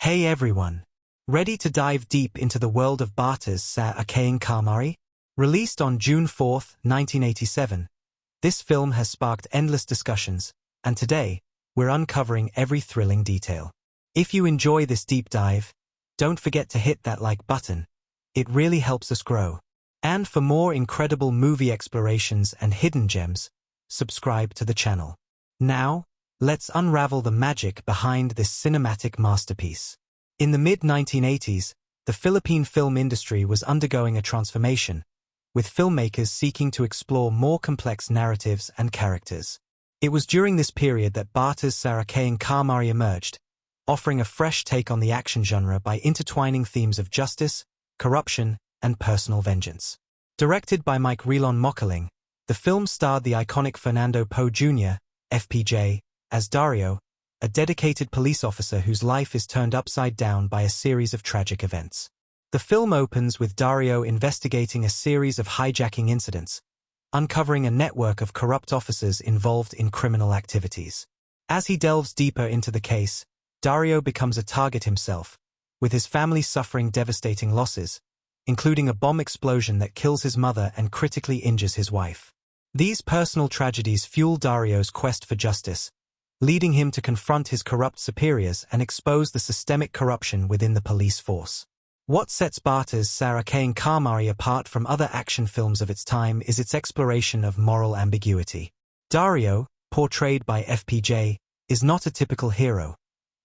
Hey everyone! Ready to dive deep into the world of Batas sa aking kamay? Released on June 4, 1987, this film has sparked endless discussions, and today, we're uncovering every thrilling detail. If you enjoy this deep dive, don't forget to hit that like button. It really helps us grow. And for more incredible movie explorations and hidden gems, subscribe to the channel. Now, let's unravel the magic behind this cinematic masterpiece. In the mid-1980s, the Philippine film industry was undergoing a transformation, with filmmakers seeking to explore more complex narratives and characters. It was during this period that Batas sa aking kamay emerged, offering a fresh take on the action genre by intertwining themes of justice, corruption, and personal vengeance. Directed by Mike Mocaling, the film starred the iconic Fernando Poe Jr., FPJ, as Dario, a dedicated police officer whose life is turned upside down by a series of tragic events. The film opens with Dario investigating a series of hijacking incidents, uncovering a network of corrupt officers involved in criminal activities. As he delves deeper into the case, Dario becomes a target himself, with his family suffering devastating losses, including a bomb explosion that kills his mother and critically injures his wife. These personal tragedies fuel Dario's quest for justice, leading him to confront his corrupt superiors and expose the systemic corruption within the police force. What sets Batas sa aking kamay apart from other action films of its time is its exploration of moral ambiguity. Dario, portrayed by FPJ, is not a typical hero.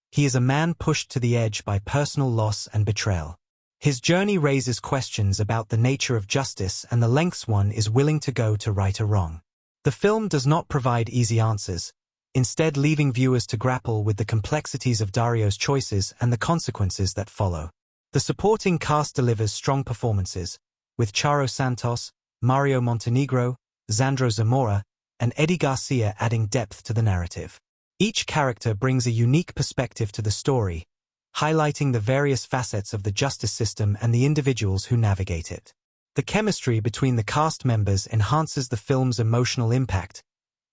He is a man pushed to the edge by personal loss and betrayal. His journey raises questions about the nature of justice and the lengths one is willing to go to right a wrong. The film does not provide easy answers, instead leaving viewers to grapple with the complexities of Dario's choices and the consequences that follow. The supporting cast delivers strong performances, with Charo Santos, Mario Montenegro, Xandro Zamora, and Eddie Garcia adding depth to the narrative. Each character brings a unique perspective to the story, highlighting the various facets of the justice system and the individuals who navigate it. The chemistry between the cast members enhances the film's emotional impact,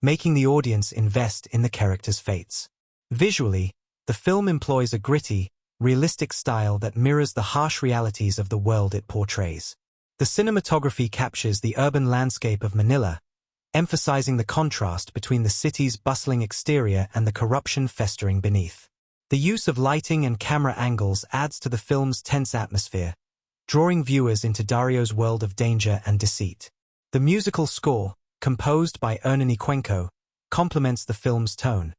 making the audience invest in the characters' fates. Visually, the film employs a gritty, realistic style that mirrors the harsh realities of the world it portrays. The cinematography captures the urban landscape of Manila, emphasizing the contrast between the city's bustling exterior and the corruption festering beneath. The use of lighting and camera angles adds to the film's tense atmosphere, drawing viewers into Dario's world of danger and deceit. The musical score, composed by Hernani Cuenco, complements the film's tone,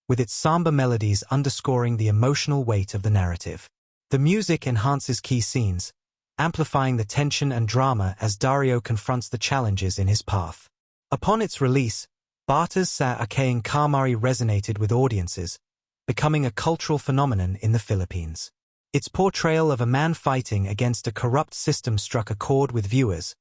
with its samba melodies underscoring the emotional weight of the narrative. The music enhances key scenes, amplifying the tension and drama as Dario confronts the challenges in his path. Upon its release, Batas sa aking kamay resonated with audiences, becoming a cultural phenomenon in the Philippines. Its portrayal of a man fighting against a corrupt system struck a chord with viewers,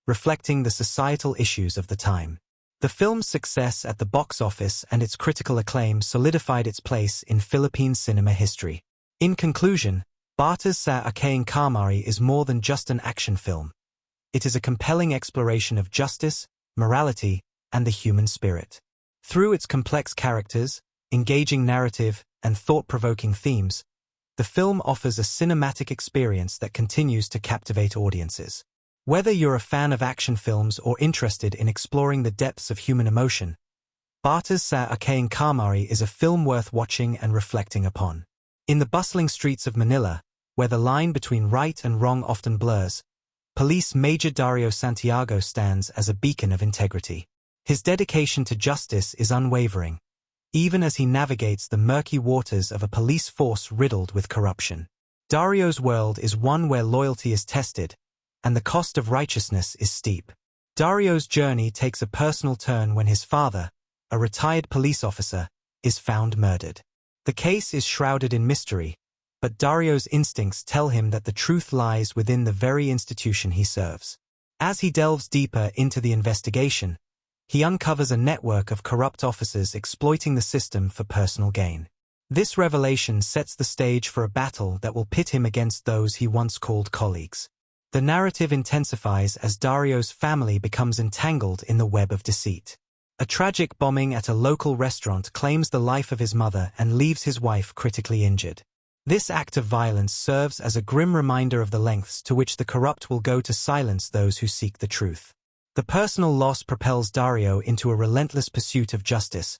reflecting the societal issues of the time. The film's success at the box office and its critical acclaim solidified its place in Philippine cinema history. In conclusion, Batas sa aking kamay is more than just an action film. It is a compelling exploration of justice, morality, and the human spirit. Through its complex characters, engaging narrative, and thought-provoking themes, the film offers a cinematic experience that continues to captivate audiences. Whether you're a fan of action films or interested in exploring the depths of human emotion, Batas sa aking kamay is a film worth watching and reflecting upon. In the bustling streets of Manila, where the line between right and wrong often blurs, Police Major Dario Santiago stands as a beacon of integrity. His dedication to justice is unwavering, even as he navigates the murky waters of a police force riddled with corruption. Dario's world is one where loyalty is tested, and the cost of righteousness is steep. Dario's journey takes a personal turn when his father, a retired police officer, is found murdered. The case is shrouded in mystery, but Dario's instincts tell him that the truth lies within the very institution he serves. As he delves deeper into the investigation, he uncovers a network of corrupt officers exploiting the system for personal gain. This revelation sets the stage for a battle that will pit him against those he once called colleagues. The narrative intensifies as Dario's family becomes entangled in the web of deceit. A tragic bombing at a local restaurant claims the life of his mother and leaves his wife critically injured. This act of violence serves as a grim reminder of the lengths to which the corrupt will go to silence those who seek the truth. The personal loss propels Dario into a relentless pursuit of justice,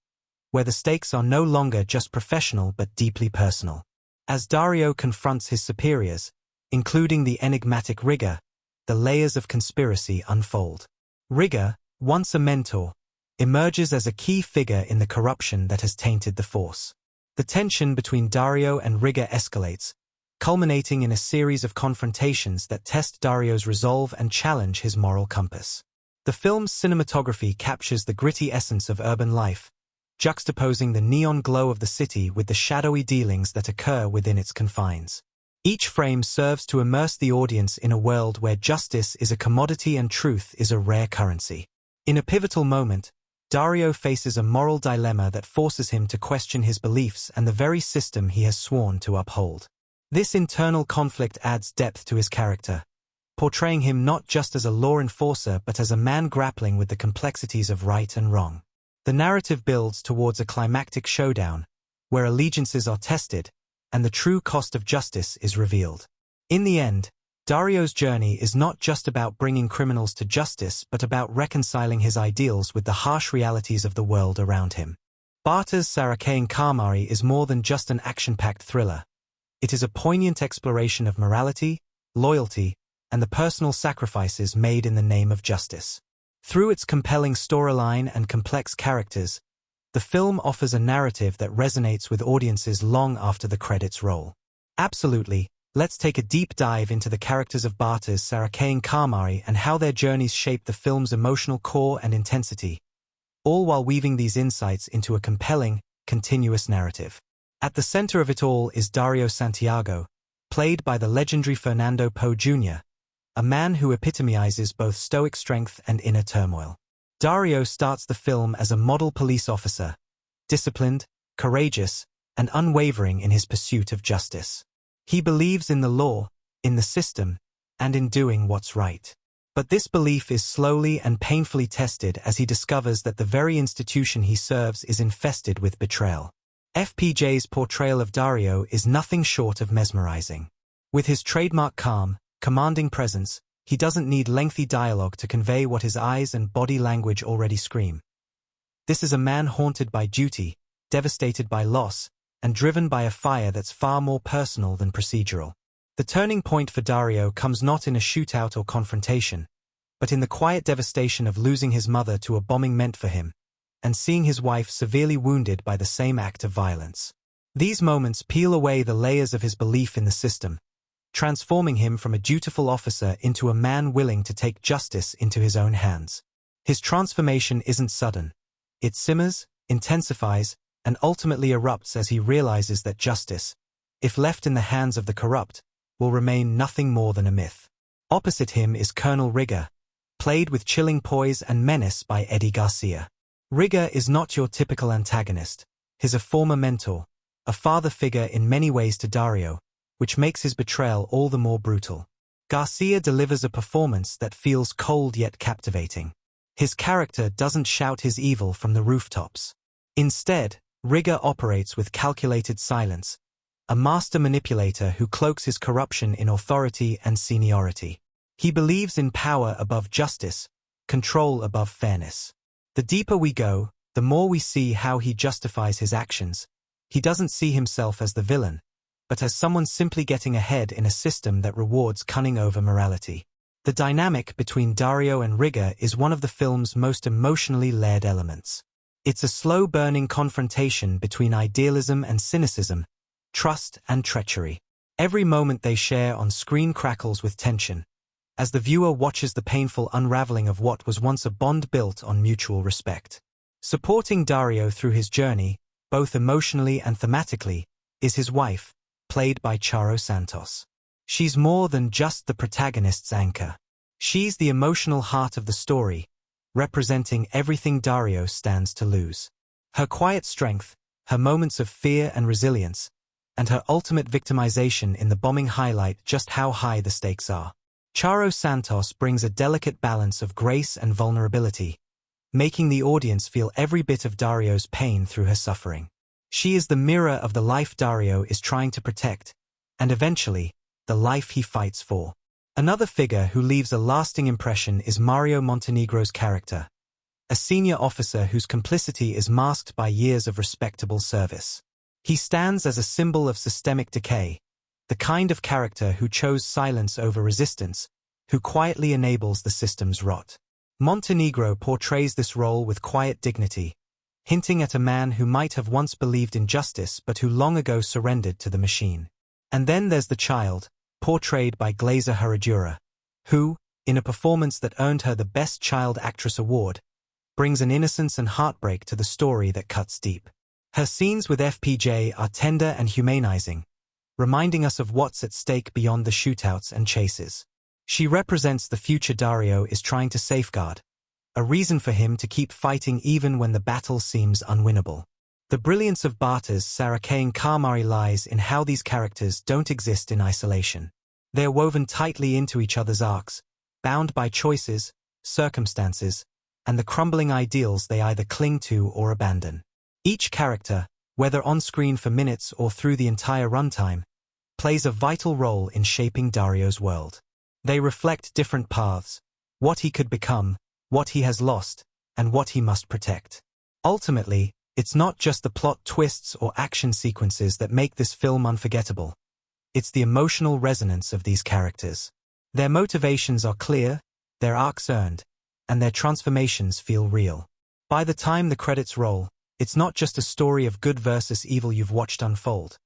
where the stakes are no longer just professional but deeply personal. As Dario confronts his superiors, including the enigmatic Rigger, the layers of conspiracy unfold. Rigger, once a mentor, emerges as a key figure in the corruption that has tainted the force. The tension between Dario and Rigger escalates, culminating in a series of confrontations that test Dario's resolve and challenge his moral compass. The film's cinematography captures the gritty essence of urban life, juxtaposing the neon glow of the city with the shadowy dealings that occur within its confines. Each frame serves to immerse the audience in a world where justice is a commodity and truth is a rare currency. In a pivotal moment, Dario faces a moral dilemma that forces him to question his beliefs and the very system he has sworn to uphold. This internal conflict adds depth to his character, portraying him not just as a law enforcer but as a man grappling with the complexities of right and wrong. The narrative builds towards a climactic showdown, where allegiances are tested and the true cost of justice is revealed. In the end, Dario's journey is not just about bringing criminals to justice but about reconciling his ideals with the harsh realities of the world around him. Batas' aking kamay is more than just an action-packed thriller. It is a poignant exploration of morality, loyalty, and the personal sacrifices made in the name of justice. Through its compelling storyline and complex characters, the film offers a narrative that resonates with audiences long after the credits roll. Absolutely. Let's take a deep dive into the characters of Batas' aking kamay and how their journeys shape the film's emotional core and intensity, all while weaving these insights into a compelling, continuous narrative. At the center of it all is Dario Santiago, played by the legendary Fernando Poe Jr., a man who epitomizes both stoic strength and inner turmoil. Dario starts the film as a model police officer, disciplined, courageous, and unwavering in his pursuit of justice. He believes in the law, in the system, and in doing what's right. But this belief is slowly and painfully tested as he discovers that the very institution he serves is infested with betrayal. FPJ's portrayal of Dario is nothing short of mesmerizing. With his trademark calm, commanding presence, he doesn't need lengthy dialogue to convey what his eyes and body language already scream. This is a man haunted by duty, devastated by loss, and driven by a fire that's far more personal than procedural. The turning point for Dario comes not in a shootout or confrontation, but in the quiet devastation of losing his mother to a bombing meant for him, and seeing his wife severely wounded by the same act of violence. These moments peel away the layers of his belief in the system, transforming him from a dutiful officer into a man willing to take justice into his own hands. His transformation isn't sudden. It simmers, intensifies, and ultimately erupts as he realizes that justice, if left in the hands of the corrupt, will remain nothing more than a myth. Opposite him is Colonel Rigger, played with chilling poise and menace by Garcia. Rigger is not your typical antagonist. He's a former mentor, a father figure in many ways to Dario, which makes his betrayal all the more brutal. Garcia delivers a performance that feels cold yet captivating. His character doesn't shout his evil from the rooftops. Instead, Rigger operates with calculated silence, a master manipulator who cloaks his corruption in authority and seniority. He believes in power above justice, control above fairness. The deeper we go, the more we see how he justifies his actions. He doesn't see himself as the villain, but as someone simply getting ahead in a system that rewards cunning over morality. The dynamic between Dario and Rigger is one of the film's most emotionally layered elements. It's a slow-burning confrontation between idealism and cynicism, trust and treachery. Every moment they share on screen crackles with tension, as the viewer watches the painful unraveling of what was once a bond built on mutual respect. Supporting Dario through his journey, both emotionally and thematically, is his wife, played by Charo Santos. She's more than just the protagonist's anchor. She's the emotional heart of the story, representing everything Dario stands to lose. Her quiet strength, her moments of fear and resilience, and her ultimate victimization in the bombing highlight just how high the stakes are. Charo Santos brings a delicate balance of grace and vulnerability, making the audience feel every bit of Dario's pain through her suffering. She is the mirror of the life Dario is trying to protect, and eventually, the life he fights for. Another figure who leaves a lasting impression is Mario Montenegro's character, a senior officer whose complicity is masked by years of respectable service. He stands as a symbol of systemic decay, the kind of character who chose silence over resistance, who quietly enables the system's rot. Montenegro portrays this role with quiet dignity, hinting at a man who might have once believed in justice but who long ago surrendered to the machine. And then there's the child, portrayed by Glazer Herradura, who, in a performance that earned her the Best Child Actress award, brings an innocence and heartbreak to the story that cuts deep. Her scenes with FPJ are tender and humanizing, reminding us of what's at stake beyond the shootouts and chases. She represents the future Dario is trying to safeguard, a reason for him to keep fighting even when the battle seems unwinnable. The brilliance of Batas' aking kamay lies in how these characters don't exist in isolation. They are woven tightly into each other's arcs, bound by choices, circumstances, and the crumbling ideals they either cling to or abandon. Each character, whether on screen for minutes or through the entire runtime, plays a vital role in shaping Dario's world. They reflect different paths, what he could become, what he has lost, and what he must protect. Ultimately, it's not just the plot twists or action sequences that make this film unforgettable. It's the emotional resonance of these characters. Their motivations are clear, their arcs earned, and their transformations feel real. By the time the credits roll, it's not just a story of good versus evil you've watched unfold.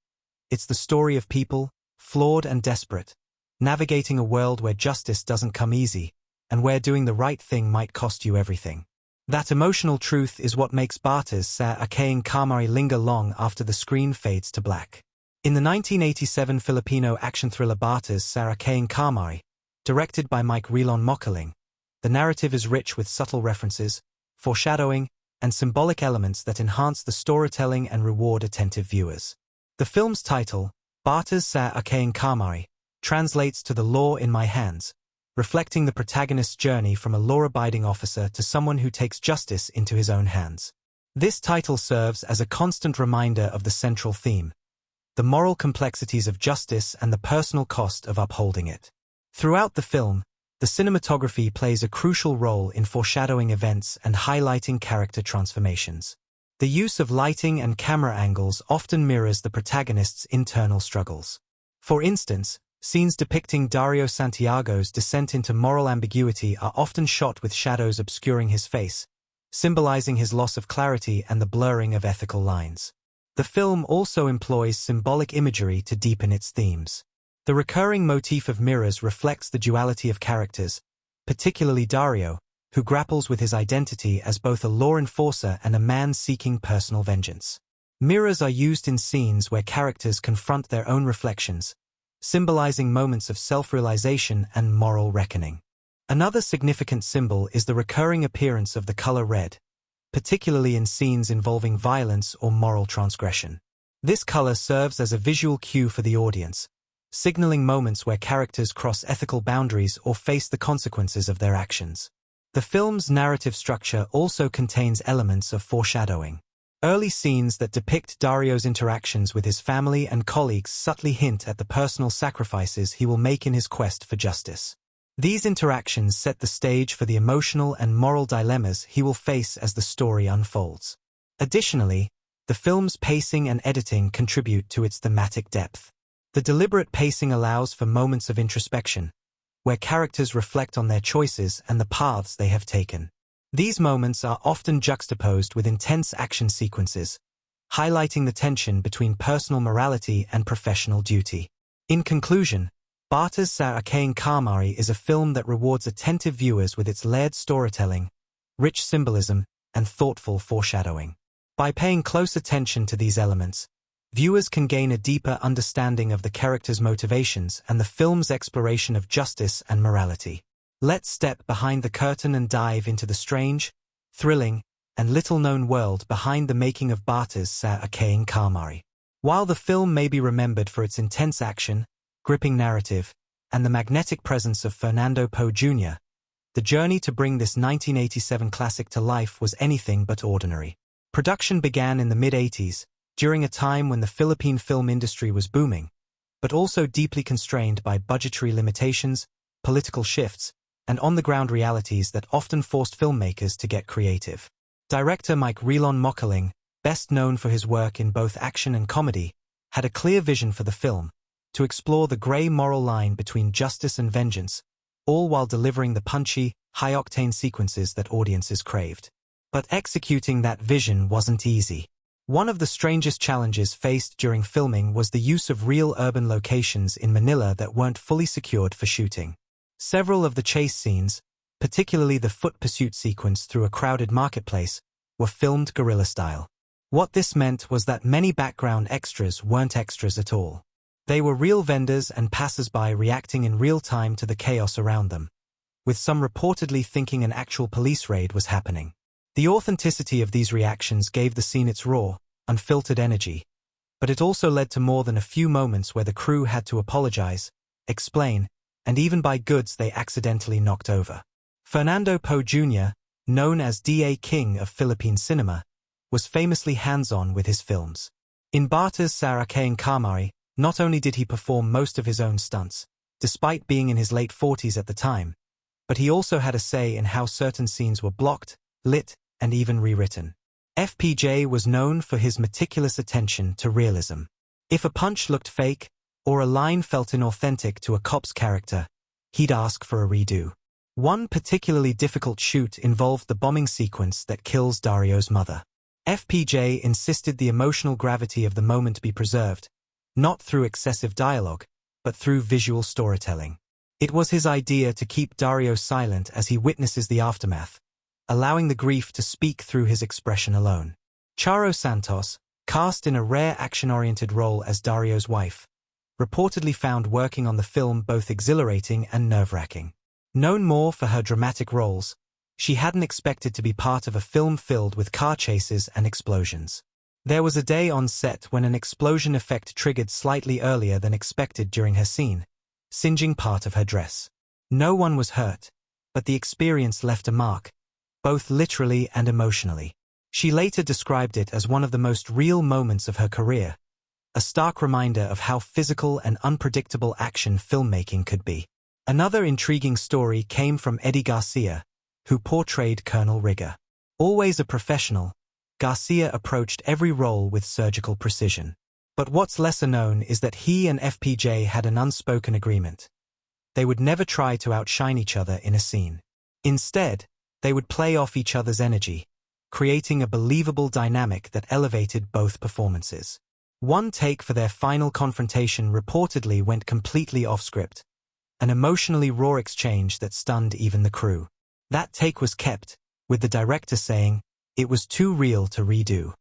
It's the story of people, flawed and desperate, navigating a world where justice doesn't come easy, and where doing the right thing might cost you everything. That emotional truth is what makes Batas' aking kamay linger long after the screen fades to black. In the 1987 Filipino action thriller Batas' aking kamay, directed by Mike Relon Mocaling, the narrative is rich with subtle references, foreshadowing, and symbolic elements that enhance the storytelling and reward attentive viewers. The film's title, Batas' aking kamay, translates to the law in my hands, reflecting the protagonist's journey from a law-abiding officer to someone who takes justice into his own hands. This title serves as a constant reminder of the central theme, the moral complexities of justice and the personal cost of upholding it. Throughout the film, the cinematography plays a crucial role in foreshadowing events and highlighting character transformations. The use of lighting and camera angles often mirrors the protagonist's internal struggles. For instance, scenes depicting Dario Santiago's descent into moral ambiguity are often shot with shadows obscuring his face, symbolizing his loss of clarity and the blurring of ethical lines. The film also employs symbolic imagery to deepen its themes. The recurring motif of mirrors reflects the duality of characters, particularly Dario, who grapples with his identity as both a law enforcer and a man seeking personal vengeance. Mirrors are used in scenes where characters confront their own reflections, symbolizing moments of self-realization and moral reckoning. Another significant symbol is the recurring appearance of the color red, particularly in scenes involving violence or moral transgression. This color serves as a visual cue for the audience, signaling moments where characters cross ethical boundaries or face the consequences of their actions. The film's narrative structure also contains elements of foreshadowing. Early scenes that depict Dario's interactions with his family and colleagues subtly hint at the personal sacrifices he will make in his quest for justice. These interactions set the stage for the emotional and moral dilemmas he will face as the story unfolds. Additionally, the film's pacing and editing contribute to its thematic depth. The deliberate pacing allows for moments of introspection, where characters reflect on their choices and the paths they have taken. These moments are often juxtaposed with intense action sequences, highlighting the tension between personal morality and professional duty. In conclusion, Batas' aking kamay is a film that rewards attentive viewers with its layered storytelling, rich symbolism, and thoughtful foreshadowing. By paying close attention to these elements, viewers can gain a deeper understanding of the characters' motivations and the film's exploration of justice and morality. Let's step behind the curtain and dive into the strange, thrilling, and little-known world behind the making of Batas' aking kamay. While the film may be remembered for its intense action, gripping narrative, and the magnetic presence of Fernando Poe Jr., the journey to bring this 1987 classic to life was anything but ordinary. Production began in the mid-80s, during a time when the Philippine film industry was booming, but also deeply constrained by budgetary limitations, political shifts, and on-the-ground realities that often forced filmmakers to get creative. Director Mike Mockling, best known for his work in both action and comedy, had a clear vision for the film, to explore the gray moral line between justice and vengeance, all while delivering the punchy, high-octane sequences that audiences craved. But executing that vision wasn't easy. One of the strangest challenges faced during filming was the use of real urban locations in Manila that weren't fully secured for shooting. Several of the chase scenes, particularly the foot pursuit sequence through a crowded marketplace, were filmed guerrilla style. What this meant was that many background extras weren't extras at all. They were real vendors and passers-by reacting in real time to the chaos around them, with some reportedly thinking an actual police raid was happening. The authenticity of these reactions gave the scene its raw, unfiltered energy, but it also led to more than a few moments where the crew had to apologize, explain, and even buy goods they accidentally knocked over. Fernando Poe Jr., known as Aking of Philippine cinema, was famously hands-on with his films. In Batas sa aking kamay, not only did he perform most of his own stunts, despite being in his late 40s at the time, but he also had a say in how certain scenes were blocked, lit, and even rewritten. FPJ was known for his meticulous attention to realism. If a punch looked fake, or a line felt inauthentic to a cop's character, he'd ask for a redo. One particularly difficult shoot involved the bombing sequence that kills Dario's mother. FPJ insisted the emotional gravity of the moment be preserved, not through excessive dialogue, but through visual storytelling. It was his idea to keep Dario silent as he witnesses the aftermath, allowing the grief to speak through his expression alone. Charo Santos, cast in a rare action-oriented role as Dario's wife, reportedly found working on the film both exhilarating and nerve-wracking. Known more for her dramatic roles, she hadn't expected to be part of a film filled with car chases and explosions. There was a day on set when an explosion effect triggered slightly earlier than expected during her scene, singeing part of her dress. No one was hurt, but the experience left a mark, both literally and emotionally. She later described it as one of the most real moments of her career, a stark reminder of how physical and unpredictable action filmmaking could be. Another intriguing story came from Eddie Garcia, who portrayed Colonel Rigger. Always a professional, Garcia approached every role with surgical precision. But what's lesser known is that he and FPJ had an unspoken agreement. They would never try to outshine each other in a scene. Instead, they would play off each other's energy, creating a believable dynamic that elevated both performances. One take for their final confrontation reportedly went completely off-script, an emotionally raw exchange that stunned even the crew. That take was kept, with the director saying, "It was too real to redo."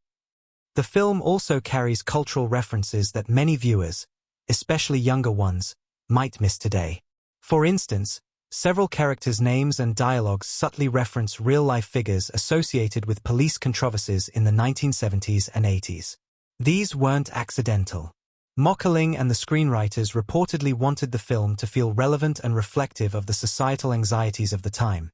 The film also carries cultural references that many viewers, especially younger ones, might miss today. For instance, several characters' names and dialogues subtly reference real-life figures associated with police controversies in the 1970s and 80s. These weren't accidental. Mockling and the screenwriters reportedly wanted the film to feel relevant and reflective of the societal anxieties of the time,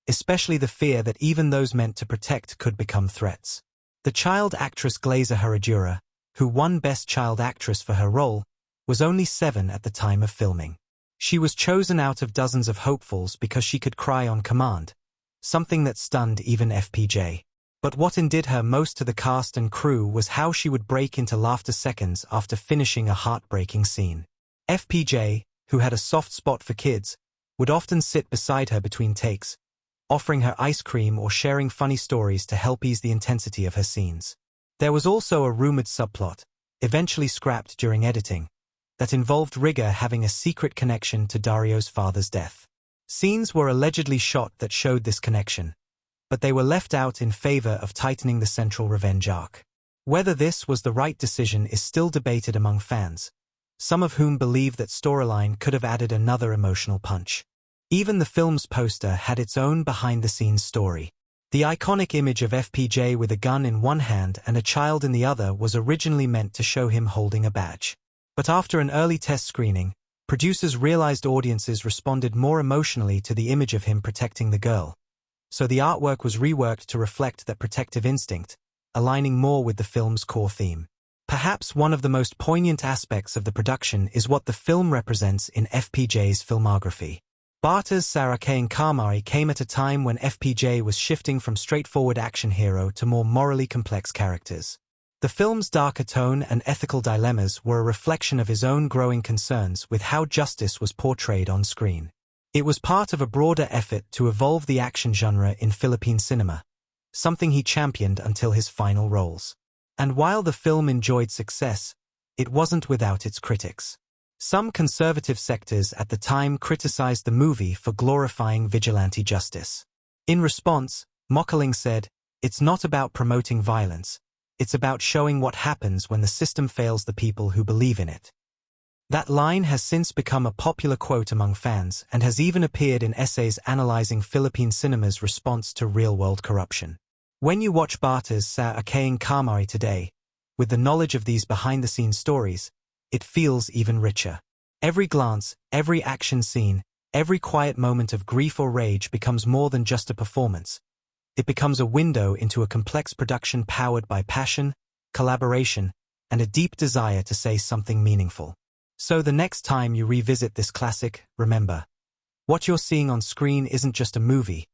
especially the fear that even those meant to protect could become threats. The child actress Glazer Herradura, who won Best Child Actress for her role, was only 7 at the time of filming. She was chosen out of dozens of hopefuls because she could cry on command, something that stunned even FPJ. But what endeared her most to the cast and crew was how she would break into laughter seconds after finishing a heartbreaking scene. FPJ, who had a soft spot for kids, would often sit beside her between takes, offering her ice cream or sharing funny stories to help ease the intensity of her scenes. There was also a rumored subplot, eventually scrapped during editing, that involved Rigger having a secret connection to Dario's father's death. Scenes were allegedly shot that showed this connection, but they were left out in favor of tightening the central revenge arc. Whether this was the right decision is still debated among fans, some of whom believe that storyline could have added another emotional punch. Even the film's poster had its own behind-the-scenes story. The iconic image of FPJ with a gun in one hand and a child in the other was originally meant to show him holding a badge. But after an early test screening, producers realized audiences responded more emotionally to the image of him protecting the girl. So the artwork was reworked to reflect that protective instinct, aligning more with the film's core theme. Perhaps one of the most poignant aspects of the production is what the film represents in FPJ's filmography. Batas aking kamay came at a time when FPJ was shifting from straightforward action hero to more morally complex characters. The film's darker tone and ethical dilemmas were a reflection of his own growing concerns with how justice was portrayed on screen. It was part of a broader effort to evolve the action genre in Philippine cinema, something he championed until his final roles. And while the film enjoyed success, it wasn't without its critics. Some conservative sectors at the time criticized the movie for glorifying vigilante justice. In response, Mokaling said, "It's not about promoting violence, it's about showing what happens when the system fails the people who believe in it." That line has since become a popular quote among fans and has even appeared in essays analyzing Philippine cinema's response to real-world corruption. When you watch Batas aking kamay today, with the knowledge of these behind-the-scenes stories, it feels even richer. Every glance, every action scene, every quiet moment of grief or rage becomes more than just a performance. It becomes a window into a complex production powered by passion, collaboration, and a deep desire to say something meaningful. So the next time you revisit this classic, remember, what you're seeing on screen isn't just a movie,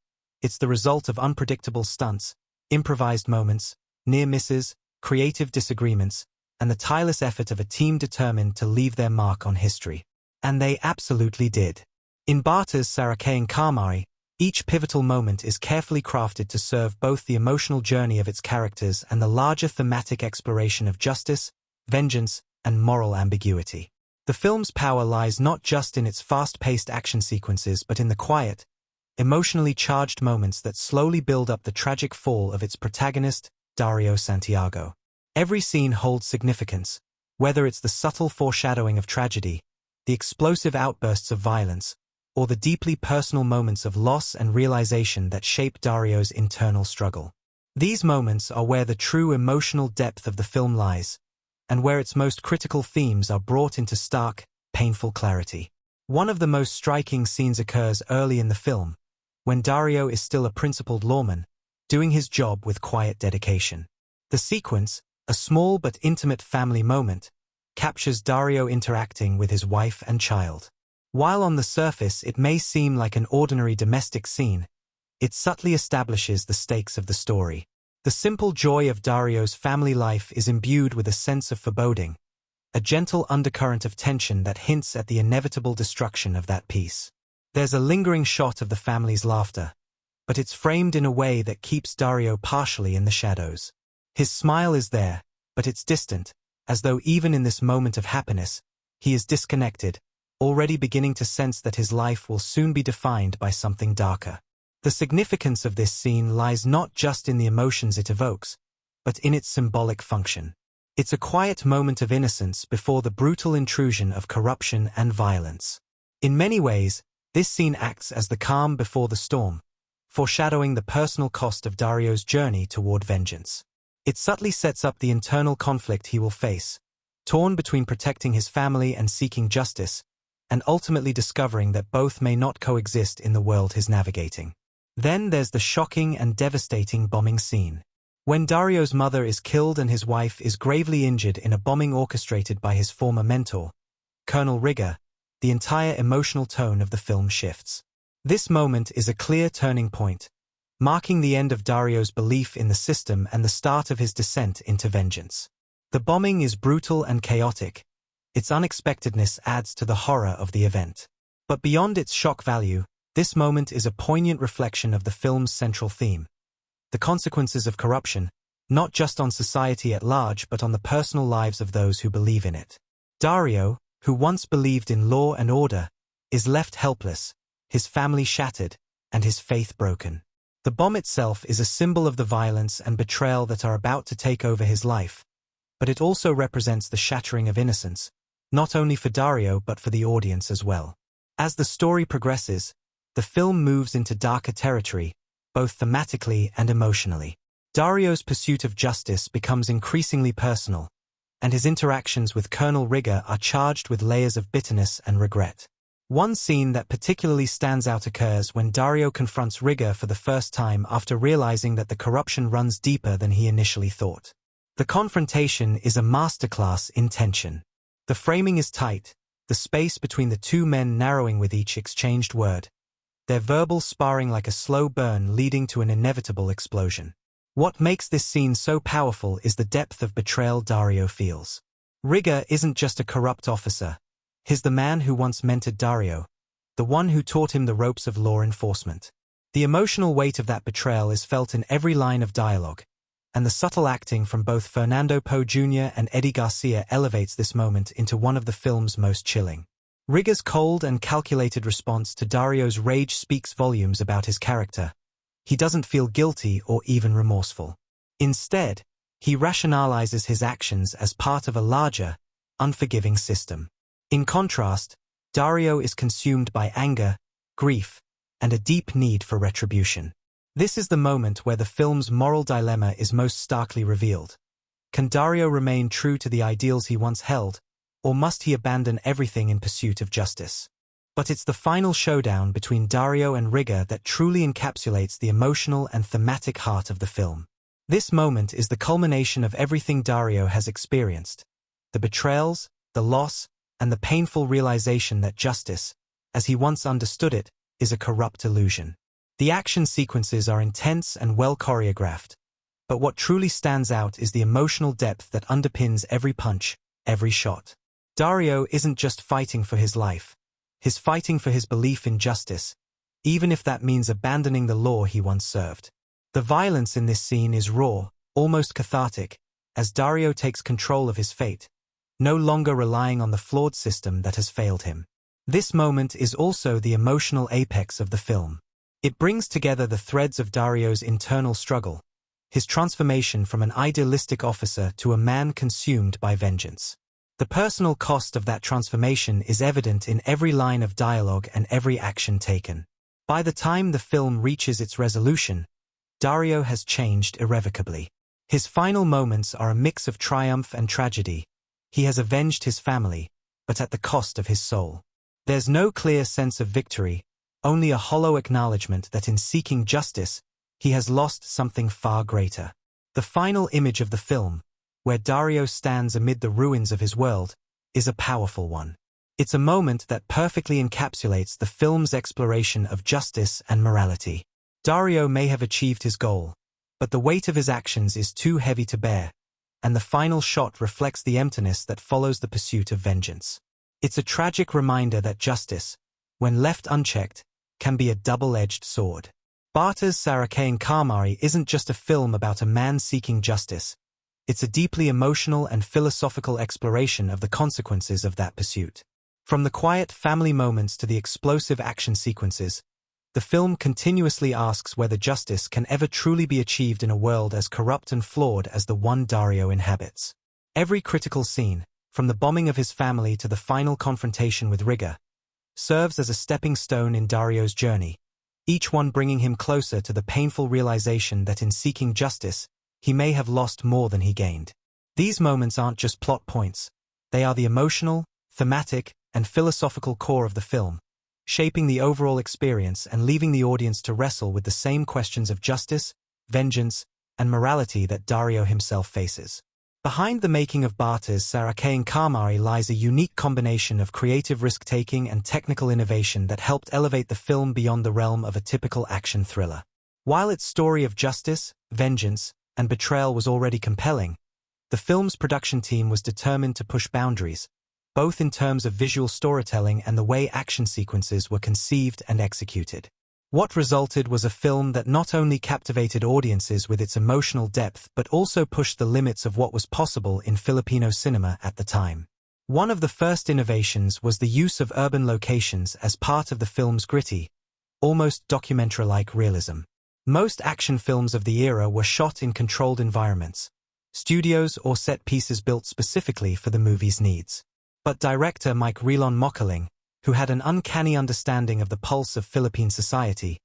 it's the result of unpredictable stunts, improvised moments, near misses, creative disagreements, and the tireless effort of a team determined to leave their mark on history. And they absolutely did. In Batas aking kamay, each pivotal moment is carefully crafted to serve both the emotional journey of its characters and the larger thematic exploration of justice, vengeance, and moral ambiguity. The film's power lies not just in its fast-paced action sequences but in the quiet, emotionally charged moments that slowly build up the tragic fall of its protagonist, Dario Santiago. Every scene holds significance, whether it's the subtle foreshadowing of tragedy, the explosive outbursts of violence, or the deeply personal moments of loss and realization that shape Dario's internal struggle. These moments are where the true emotional depth of the film lies, and where its most critical themes are brought into stark, painful clarity. One of the most striking scenes occurs early in the film, when Dario is still a principled lawman, doing his job with quiet dedication. The sequence, a small but intimate family moment, captures Dario interacting with his wife and child. While on the surface it may seem like an ordinary domestic scene, it subtly establishes the stakes of the story. The simple joy of Dario's family life is imbued with a sense of foreboding, a gentle undercurrent of tension that hints at the inevitable destruction of that peace. There's a lingering shot of the family's laughter, but it's framed in a way that keeps Dario partially in the shadows. His smile is there, but it's distant, as though even in this moment of happiness, he is disconnected, already beginning to sense that his life will soon be defined by something darker. The significance of this scene lies not just in the emotions it evokes, but in its symbolic function. It's a quiet moment of innocence before the brutal intrusion of corruption and violence. In many ways, this scene acts as the calm before the storm, foreshadowing the personal cost of Dario's journey toward vengeance. It subtly sets up the internal conflict he will face, torn between protecting his family and seeking justice, and ultimately discovering that both may not coexist in the world he's navigating. Then there's the shocking and devastating bombing scene. When Dario's mother is killed and his wife is gravely injured in a bombing orchestrated by his former mentor, Colonel Rigger, the entire emotional tone of the film shifts. This moment is a clear turning point, marking the end of Dario's belief in the system and the start of his descent into vengeance. The bombing is brutal and chaotic. Its unexpectedness adds to the horror of the event. But beyond its shock value, this moment is a poignant reflection of the film's central theme: the consequences of corruption, not just on society at large but on the personal lives of those who believe in it. Dario, who once believed in law and order, is left helpless, his family shattered, and his faith broken. The bomb itself is a symbol of the violence and betrayal that are about to take over his life, but it also represents the shattering of innocence, not only for Dario but for the audience as well. As the story progresses, the film moves into darker territory, both thematically and emotionally. Dario's pursuit of justice becomes increasingly personal, and his interactions with Colonel Rigger are charged with layers of bitterness and regret. One scene that particularly stands out occurs when Dario confronts Rigger for the first time after realizing that the corruption runs deeper than he initially thought. The confrontation is a masterclass in tension. The framing is tight, the space between the two men narrowing with each exchanged word, their verbal sparring like a slow burn leading to an inevitable explosion. What makes this scene so powerful is the depth of betrayal Dario feels. Riga isn't just a corrupt officer. He's the man who once mentored Dario, the one who taught him the ropes of law enforcement. The emotional weight of that betrayal is felt in every line of dialogue, and the subtle acting from both Fernando Poe Jr. and Eddie Garcia elevates this moment into one of the film's most chilling. Riga's cold and calculated response to Dario's rage speaks volumes about his character. He doesn't feel guilty or even remorseful. Instead, he rationalizes his actions as part of a larger, unforgiving system. In contrast, Dario is consumed by anger, grief, and a deep need for retribution. This is the moment where the film's moral dilemma is most starkly revealed. Can Dario remain true to the ideals he once held, or must he abandon everything in pursuit of justice? But it's the final showdown between Dario and Riga that truly encapsulates the emotional and thematic heart of the film. This moment is the culmination of everything Dario has experienced: the betrayals, the loss, and the painful realization that justice, as he once understood it, is a corrupt illusion. The action sequences are intense and well choreographed, but what truly stands out is the emotional depth that underpins every punch, every shot. Dario isn't just fighting for his life. He's fighting for his belief in justice, even if that means abandoning the law he once served. The violence in this scene is raw, almost cathartic, as Dario takes control of his fate, no longer relying on the flawed system that has failed him. This moment is also the emotional apex of the film. It brings together the threads of Dario's internal struggle, his transformation from an idealistic officer to a man consumed by vengeance. The personal cost of that transformation is evident in every line of dialogue and every action taken. By the time the film reaches its resolution, Dario has changed irrevocably. His final moments are a mix of triumph and tragedy. He has avenged his family, but at the cost of his soul. There's no clear sense of victory, only a hollow acknowledgement that in seeking justice, he has lost something far greater. The final image of the film, where Dario stands amid the ruins of his world, is a powerful one. It's a moment that perfectly encapsulates the film's exploration of justice and morality. Dario may have achieved his goal, but the weight of his actions is too heavy to bear, and the final shot reflects the emptiness that follows the pursuit of vengeance. It's a tragic reminder that justice, when left unchecked, can be a double-edged sword. Batas aking kamay isn't just a film about a man seeking justice. It's a deeply emotional and philosophical exploration of the consequences of that pursuit. From the quiet family moments to the explosive action sequences, the film continuously asks whether justice can ever truly be achieved in a world as corrupt and flawed as the one Dario inhabits. Every critical scene, from the bombing of his family to the final confrontation with Riga, serves as a stepping stone in Dario's journey, each one bringing him closer to the painful realization that in seeking justice, he may have lost more than he gained. These moments aren't just plot points, they are the emotional, thematic, and philosophical core of the film, shaping the overall experience and leaving the audience to wrestle with the same questions of justice, vengeance, and morality that Dario himself faces. Behind the making of Batas aking kamay lies a unique combination of creative risk-taking and technical innovation that helped elevate the film beyond the realm of a typical action thriller. While its story of justice, vengeance, and betrayal was already compelling, the film's production team was determined to push boundaries, both in terms of visual storytelling and the way action sequences were conceived and executed. What resulted was a film that not only captivated audiences with its emotional depth but also pushed the limits of what was possible in Filipino cinema at the time. One of the first innovations was the use of urban locations as part of the film's gritty, almost documentary-like realism. Most action films of the era were shot in controlled environments, studios or set pieces built specifically for the movie's needs. But director Mike Mokaling, who had an uncanny understanding of the pulse of Philippine society,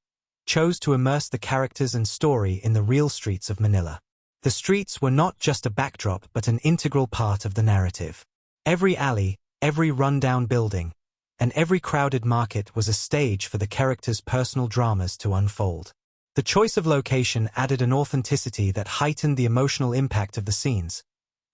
chose to immerse the characters and story in the real streets of Manila. The streets were not just a backdrop but an integral part of the narrative. Every alley, every rundown building, and every crowded market was a stage for the characters' personal dramas to unfold. The choice of location added an authenticity that heightened the emotional impact of the scenes,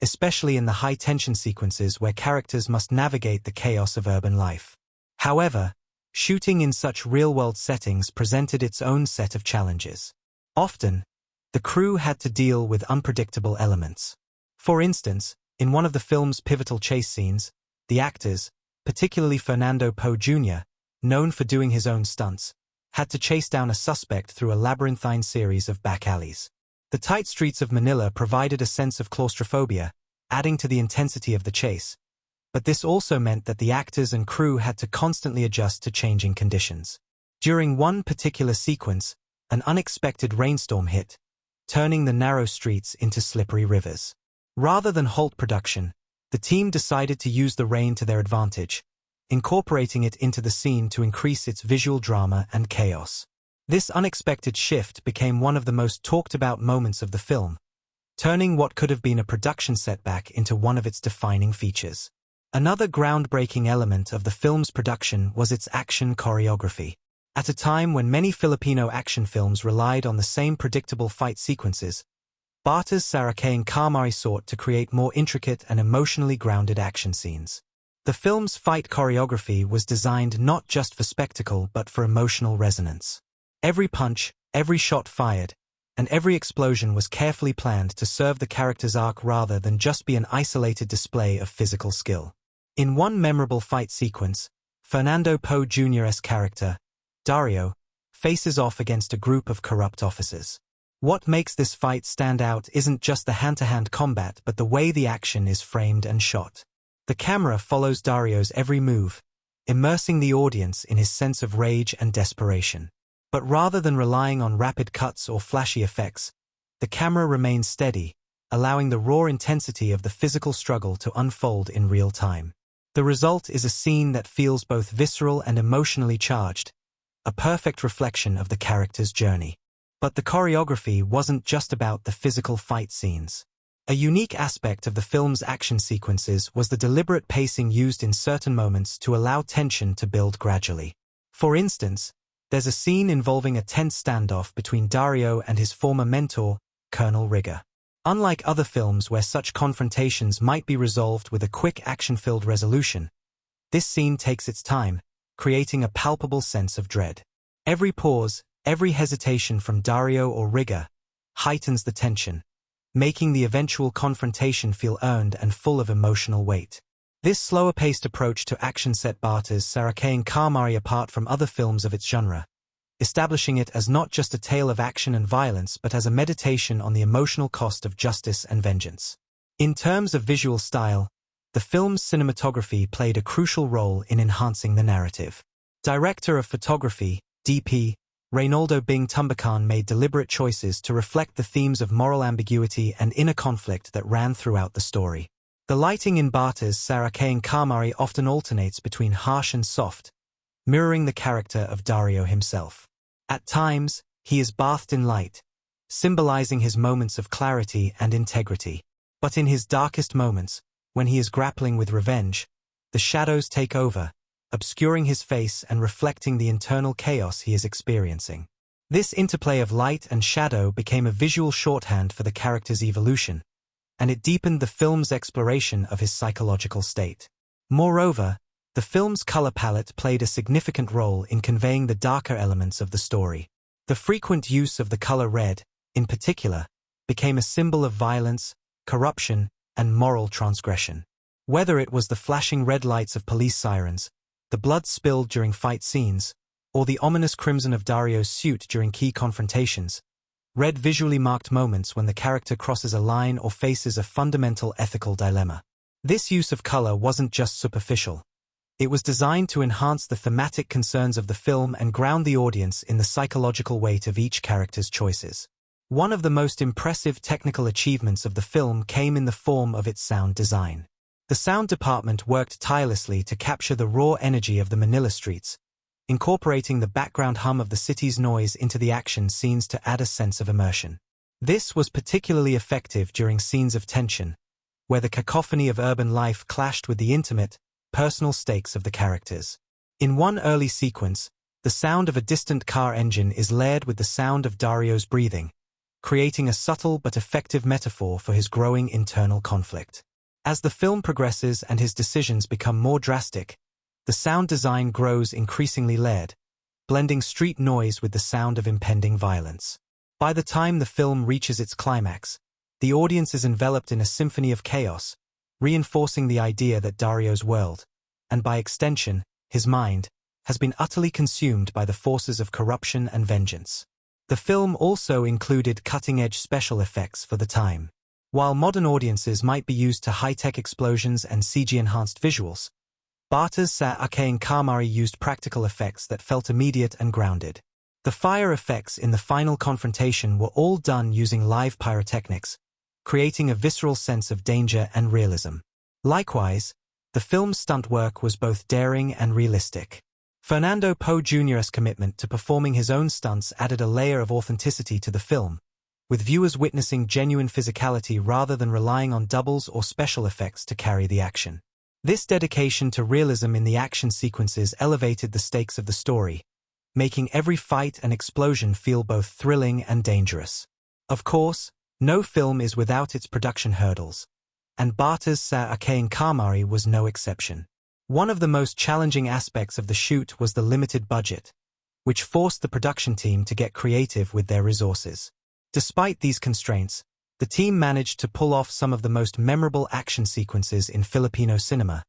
especially in the high-tension sequences where characters must navigate the chaos of urban life. However, shooting in such real-world settings presented its own set of challenges. Often, the crew had to deal with unpredictable elements. For instance, in one of the film's pivotal chase scenes, the actors, particularly Fernando Poe Jr., known for doing his own stunts, had to chase down a suspect through a labyrinthine series of back alleys. The tight streets of Manila provided a sense of claustrophobia, adding to the intensity of the chase, but this also meant that the actors and crew had to constantly adjust to changing conditions. During one particular sequence, an unexpected rainstorm hit, turning the narrow streets into slippery rivers. Rather than halt production, the team decided to use the rain to their advantage, incorporating it into the scene to increase its visual drama and chaos. This unexpected shift became one of the most talked-about moments of the film, turning what could have been a production setback into one of its defining features. Another groundbreaking element of the film's production was its action choreography. At a time when many Filipino action films relied on the same predictable fight sequences, Batas sa aking kamay sought to create more intricate and emotionally grounded action scenes. The film's fight choreography was designed not just for spectacle but for emotional resonance. Every punch, every shot fired, and every explosion was carefully planned to serve the character's arc rather than just be an isolated display of physical skill. In one memorable fight sequence, Fernando Poe Jr.'s character, Dario, faces off against a group of corrupt officers. What makes this fight stand out isn't just the hand-to-hand combat but the way the action is framed and shot. The camera follows Dario's every move, immersing the audience in his sense of rage and desperation. But rather than relying on rapid cuts or flashy effects, the camera remains steady, allowing the raw intensity of the physical struggle to unfold in real time. The result is a scene that feels both visceral and emotionally charged, a perfect reflection of the character's journey. But the choreography wasn't just about the physical fight scenes. A unique aspect of the film's action sequences was the deliberate pacing used in certain moments to allow tension to build gradually. For instance, there's a scene involving a tense standoff between Dario and his former mentor, Colonel Rigger. Unlike other films where such confrontations might be resolved with a quick action-filled resolution, this scene takes its time, creating a palpable sense of dread. Every pause, every hesitation from Dario or Rigger heightens the tension, making the eventual confrontation feel earned and full of emotional weight. This slower-paced approach to action set Batas sa aking kamay apart from other films of its genre, establishing it as not just a tale of action and violence but as a meditation on the emotional cost of justice and vengeance. In terms of visual style, the film's cinematography played a crucial role in enhancing the narrative. Director of photography, DP, Reynaldo Bing Tumbacan made deliberate choices to reflect the themes of moral ambiguity and inner conflict that ran throughout the story. The lighting in Batas sa aking kamay often alternates between harsh and soft, mirroring the character of Dario himself. At times, he is bathed in light, symbolizing his moments of clarity and integrity. But in his darkest moments, when he is grappling with revenge, the shadows take over, obscuring his face and reflecting the internal chaos he is experiencing. This interplay of light and shadow became a visual shorthand for the character's evolution, and it deepened the film's exploration of his psychological state. Moreover, the film's color palette played a significant role in conveying the darker elements of the story. The frequent use of the color red, in particular, became a symbol of violence, corruption, and moral transgression. Whether it was the flashing red lights of police sirens, the blood spilled during fight scenes, or the ominous crimson of Dario's suit during key confrontations, red visually marked moments when the character crosses a line or faces a fundamental ethical dilemma. This use of color wasn't just superficial. It was designed to enhance the thematic concerns of the film and ground the audience in the psychological weight of each character's choices. One of the most impressive technical achievements of the film came in the form of its sound design. The sound department worked tirelessly to capture the raw energy of the Manila streets, incorporating the background hum of the city's noise into the action scenes to add a sense of immersion. This was particularly effective during scenes of tension, where the cacophony of urban life clashed with the intimate, personal stakes of the characters. In one early sequence, The sound of a distant car engine is layered with the sound of Dario's breathing, creating a subtle but effective metaphor for his growing internal conflict. As the film progresses and his decisions become more drastic, the sound design grows increasingly layered, blending street noise with the sound of impending violence. By the time the film reaches its climax, the audience is enveloped in a symphony of chaos, reinforcing the idea that Dario's world, and by extension, his mind, has been utterly consumed by the forces of corruption and vengeance. The film also included cutting-edge special effects for the time. While modern audiences might be used to high-tech explosions and CG-enhanced visuals, Batas sa aking kamay used practical effects that felt immediate and grounded. The fire effects in the final confrontation were all done using live pyrotechnics, creating a visceral sense of danger and realism. Likewise, the film's stunt work was both daring and realistic. Fernando Poe Jr.'s commitment to performing his own stunts added a layer of authenticity to the film, with viewers witnessing genuine physicality rather than relying on doubles or special effects to carry the action. This dedication to realism in the action sequences elevated the stakes of the story, making every fight and explosion feel both thrilling and dangerous. Of course, no film is without its production hurdles, and Batas sa aking kamay was no exception. One of the most challenging aspects of the shoot was the limited budget, which forced the production team to get creative with their resources. Despite these constraints, the team managed to pull off some of the most memorable action sequences in Filipino cinema,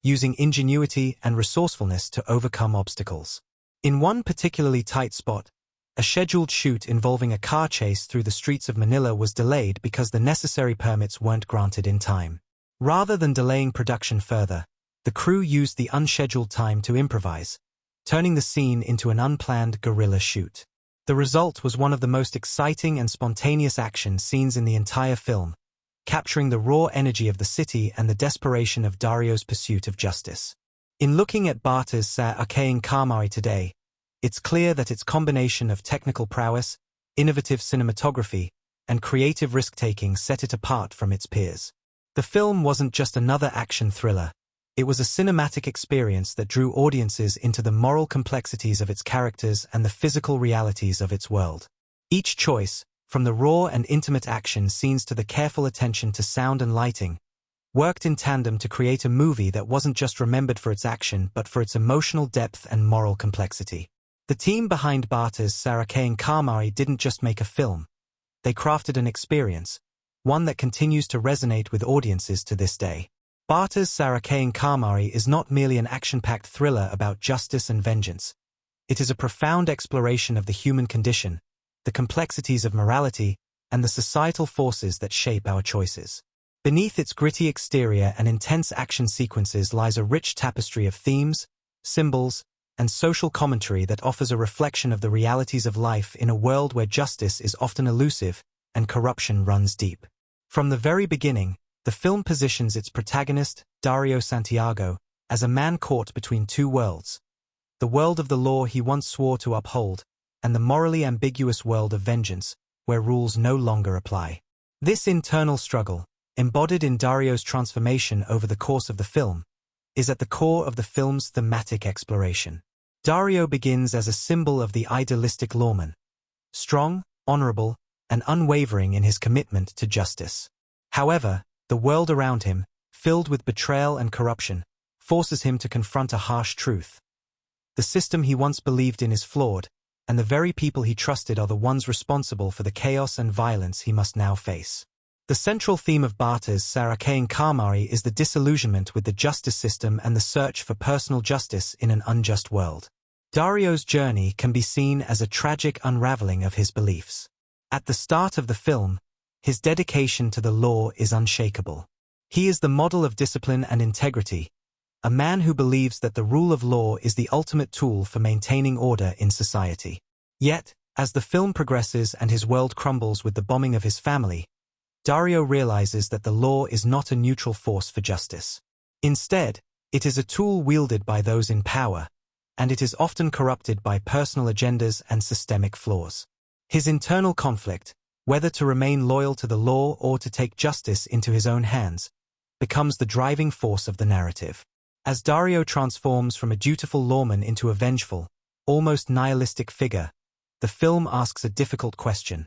using ingenuity and resourcefulness to overcome obstacles. In one particularly tight spot, a scheduled shoot involving a car chase through the streets of Manila was delayed because the necessary permits weren't granted in time. Rather than delaying production further, the crew used the unscheduled time to improvise, turning the scene into an unplanned guerrilla shoot. The result was one of the most exciting and spontaneous action scenes in the entire film, capturing the raw energy of the city and the desperation of Dario's pursuit of justice. In looking at Batas sa aking kamay today, it's clear that its combination of technical prowess, innovative cinematography, and creative risk-taking set it apart from its peers. The film wasn't just another action thriller. It was a cinematic experience that drew audiences into the moral complexities of its characters and the physical realities of its world. Each choice, from the raw and intimate action scenes to the careful attention to sound and lighting, worked in tandem to create a movie that wasn't just remembered for its action but for its emotional depth and moral complexity. The team behind Batas sa aking kamay didn't just make a film. They crafted an experience, one that continues to resonate with audiences to this day. Batas sa aking kamay is not merely an action-packed thriller about justice and vengeance. It is a profound exploration of the human condition, the complexities of morality, and the societal forces that shape our choices. Beneath its gritty exterior and intense action sequences lies a rich tapestry of themes, symbols, and social commentary that offers a reflection of the realities of life in a world where justice is often elusive and corruption runs deep. From the very beginning, the film positions its protagonist, Dario Santiago, as a man caught between two worlds: the world of the law he once swore to uphold, and the morally ambiguous world of vengeance, where rules no longer apply. This internal struggle, embodied in Dario's transformation over the course of the film, is at the core of the film's thematic exploration. Dario begins as a symbol of the idealistic lawman, strong, honorable, and unwavering in his commitment to justice. However, the world around him, filled with betrayal and corruption, forces him to confront a harsh truth. The system he once believed in is flawed, and the very people he trusted are the ones responsible for the chaos and violence he must now face. The central theme of Batas sa aking kamay is the disillusionment with the justice system and the search for personal justice in an unjust world. Dario's journey can be seen as a tragic unraveling of his beliefs. At the start of the film, his dedication to the law is unshakable. He is the model of discipline and integrity, a man who believes that the rule of law is the ultimate tool for maintaining order in society. Yet, as the film progresses and his world crumbles with the bombing of his family, Dario realizes that the law is not a neutral force for justice. Instead, it is a tool wielded by those in power, and it is often corrupted by personal agendas and systemic flaws. His internal conflict, whether to remain loyal to the law or to take justice into his own hands, becomes the driving force of the narrative. As Dario transforms from a dutiful lawman into a vengeful, almost nihilistic figure, the film asks a difficult question.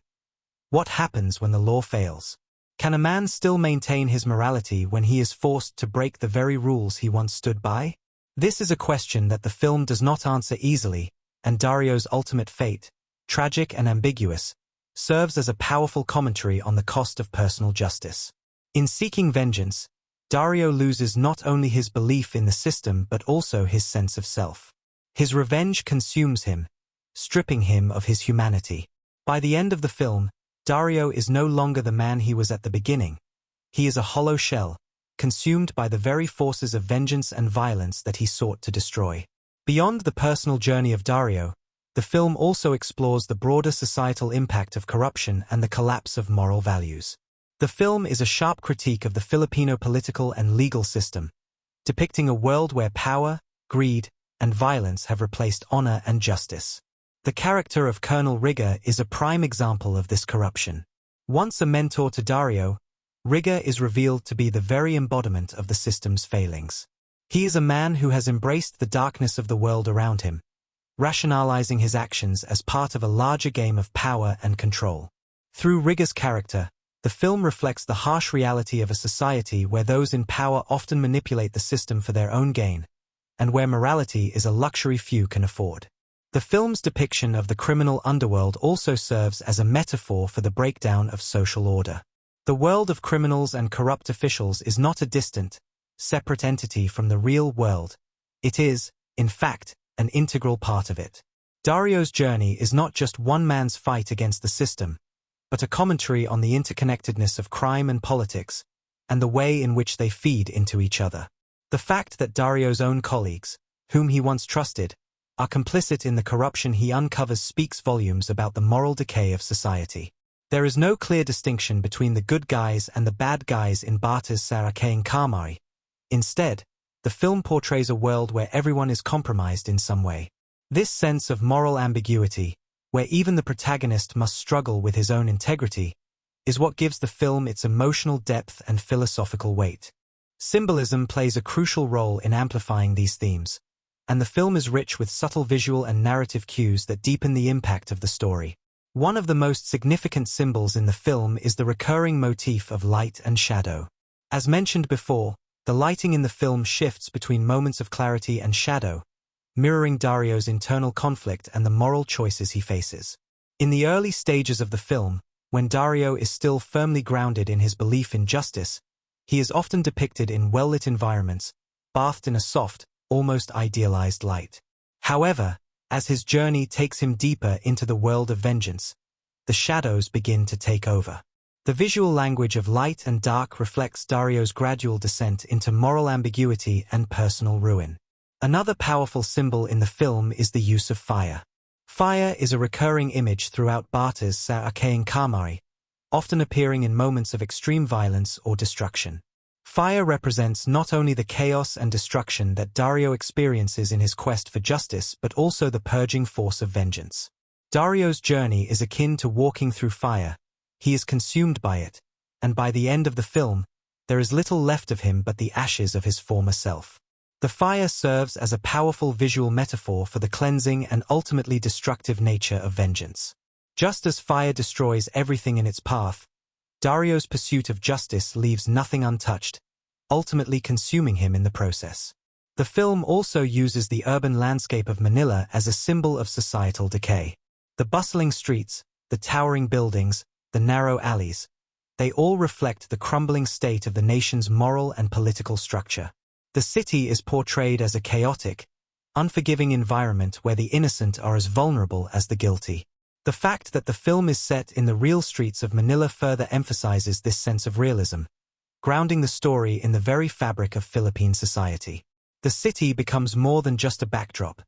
What happens when the law fails? Can a man still maintain his morality when he is forced to break the very rules he once stood by? This is a question that the film does not answer easily, and Dario's ultimate fate, tragic and ambiguous, serves as a powerful commentary on the cost of personal justice. In seeking vengeance, Dario loses not only his belief in the system but also his sense of self. His revenge consumes him, stripping him of his humanity. By the end of the film, Dario is no longer the man he was at the beginning. He is a hollow shell, consumed by the very forces of vengeance and violence that he sought to destroy. Beyond the personal journey of Dario, the film also explores the broader societal impact of corruption and the collapse of moral values. The film is a sharp critique of the Filipino political and legal system, depicting a world where power, greed, and violence have replaced honor and justice. The character of Colonel Riga is a prime example of this corruption. Once a mentor to Dario, Riga is revealed to be the very embodiment of the system's failings. He is a man who has embraced the darkness of the world around him, rationalizing his actions as part of a larger game of power and control. Through Riga's character, the film reflects the harsh reality of a society where those in power often manipulate the system for their own gain, and where morality is a luxury few can afford. The film's depiction of the criminal underworld also serves as a metaphor for the breakdown of social order. The world of criminals and corrupt officials is not a distant, separate entity from the real world. It is, in fact, an integral part of it. Dario's journey is not just one man's fight against the system, but a commentary on the interconnectedness of crime and politics, and the way in which they feed into each other. The fact that Dario's own colleagues, whom he once trusted, are complicit in the corruption he uncovers speaks volumes about the moral decay of society. There is no clear distinction between the good guys and the bad guys in Batas sa aking kamay. Instead, the film portrays a world where everyone is compromised in some way. This sense of moral ambiguity, where even the protagonist must struggle with his own integrity, is what gives the film its emotional depth and philosophical weight. Symbolism plays a crucial role in amplifying these themes, and the film is rich with subtle visual and narrative cues that deepen the impact of the story. One of the most significant symbols in the film is the recurring motif of light and shadow. As mentioned before, the lighting in the film shifts between moments of clarity and shadow, mirroring Dario's internal conflict and the moral choices he faces. In the early stages of the film, when Dario is still firmly grounded in his belief in justice, he is often depicted in well-lit environments, bathed in a soft, almost idealized light. However, as his journey takes him deeper into the world of vengeance, the shadows begin to take over. The visual language of light and dark reflects Dario's gradual descent into moral ambiguity and personal ruin. Another powerful symbol in the film is the use of fire. Fire is a recurring image throughout Batas sa aking kamay, often appearing in moments of extreme violence or destruction. Fire represents not only the chaos and destruction that Dario experiences in his quest for justice but also the purging force of vengeance. Dario's journey is akin to walking through fire. He is consumed by it, and by the end of the film, there is little left of him but the ashes of his former self. The fire serves as a powerful visual metaphor for the cleansing and ultimately destructive nature of vengeance. Just as fire destroys everything in its path, Dario's pursuit of justice leaves nothing untouched, ultimately consuming him in the process. The film also uses the urban landscape of Manila as a symbol of societal decay. The bustling streets, the towering buildings, the narrow alleys, they all reflect the crumbling state of the nation's moral and political structure. The city is portrayed as a chaotic, unforgiving environment where the innocent are as vulnerable as the guilty. The fact that the film is set in the real streets of Manila further emphasizes this sense of realism, grounding the story in the very fabric of Philippine society. The city becomes more than just a backdrop.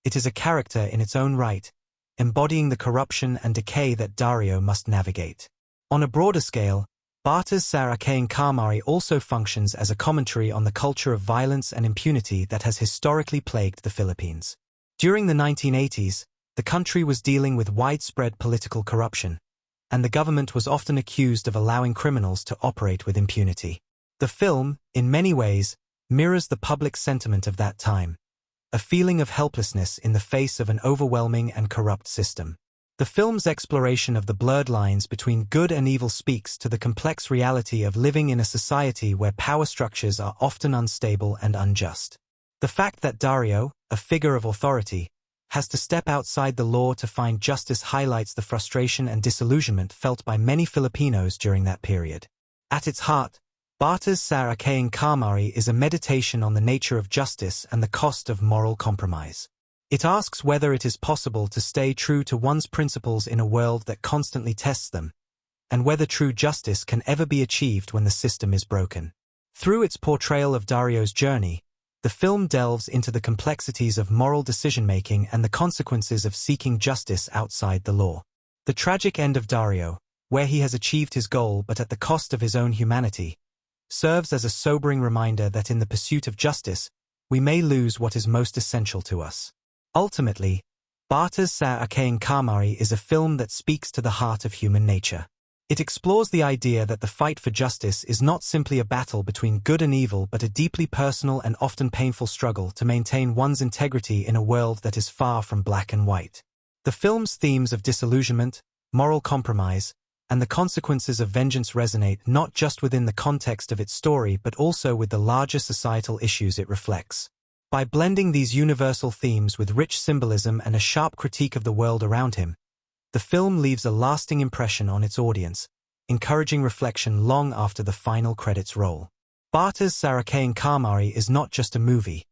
It is a character in its own right, embodying the corruption and decay that Dario must navigate. On a broader scale, Batas sa aking kamay also functions as a commentary on the culture of violence and impunity that has historically plagued the Philippines. During the 1980s, the country was dealing with widespread political corruption, and the government was often accused of allowing criminals to operate with impunity. The film, in many ways, mirrors the public sentiment of that time, a feeling of helplessness in the face of an overwhelming and corrupt system. The film's exploration of the blurred lines between good and evil speaks to the complex reality of living in a society where power structures are often unstable and unjust. The fact that Dario, a figure of authority, has to step outside the law to find justice highlights the frustration and disillusionment felt by many Filipinos during that period. At its heart, Batas sa aking kamay is a meditation on the nature of justice and the cost of moral compromise. It asks whether it is possible to stay true to one's principles in a world that constantly tests them, and whether true justice can ever be achieved when the system is broken. Through its portrayal of Dario's journey, the film delves into the complexities of moral decision-making and the consequences of seeking justice outside the law. The tragic end of Dario, where he has achieved his goal but at the cost of his own humanity, serves as a sobering reminder that in the pursuit of justice, we may lose what is most essential to us. Ultimately, Batas sa aking kamay is a film that speaks to the heart of human nature. It explores the idea that the fight for justice is not simply a battle between good and evil but a deeply personal and often painful struggle to maintain one's integrity in a world that is far from black and white. The film's themes of disillusionment, moral compromise, and the consequences of vengeance resonate not just within the context of its story but also with the larger societal issues it reflects. By blending these universal themes with rich symbolism and a sharp critique of the world around him, the film leaves a lasting impression on its audience, encouraging reflection long after the final credits roll. Batas sa aking kamay is not just a movie.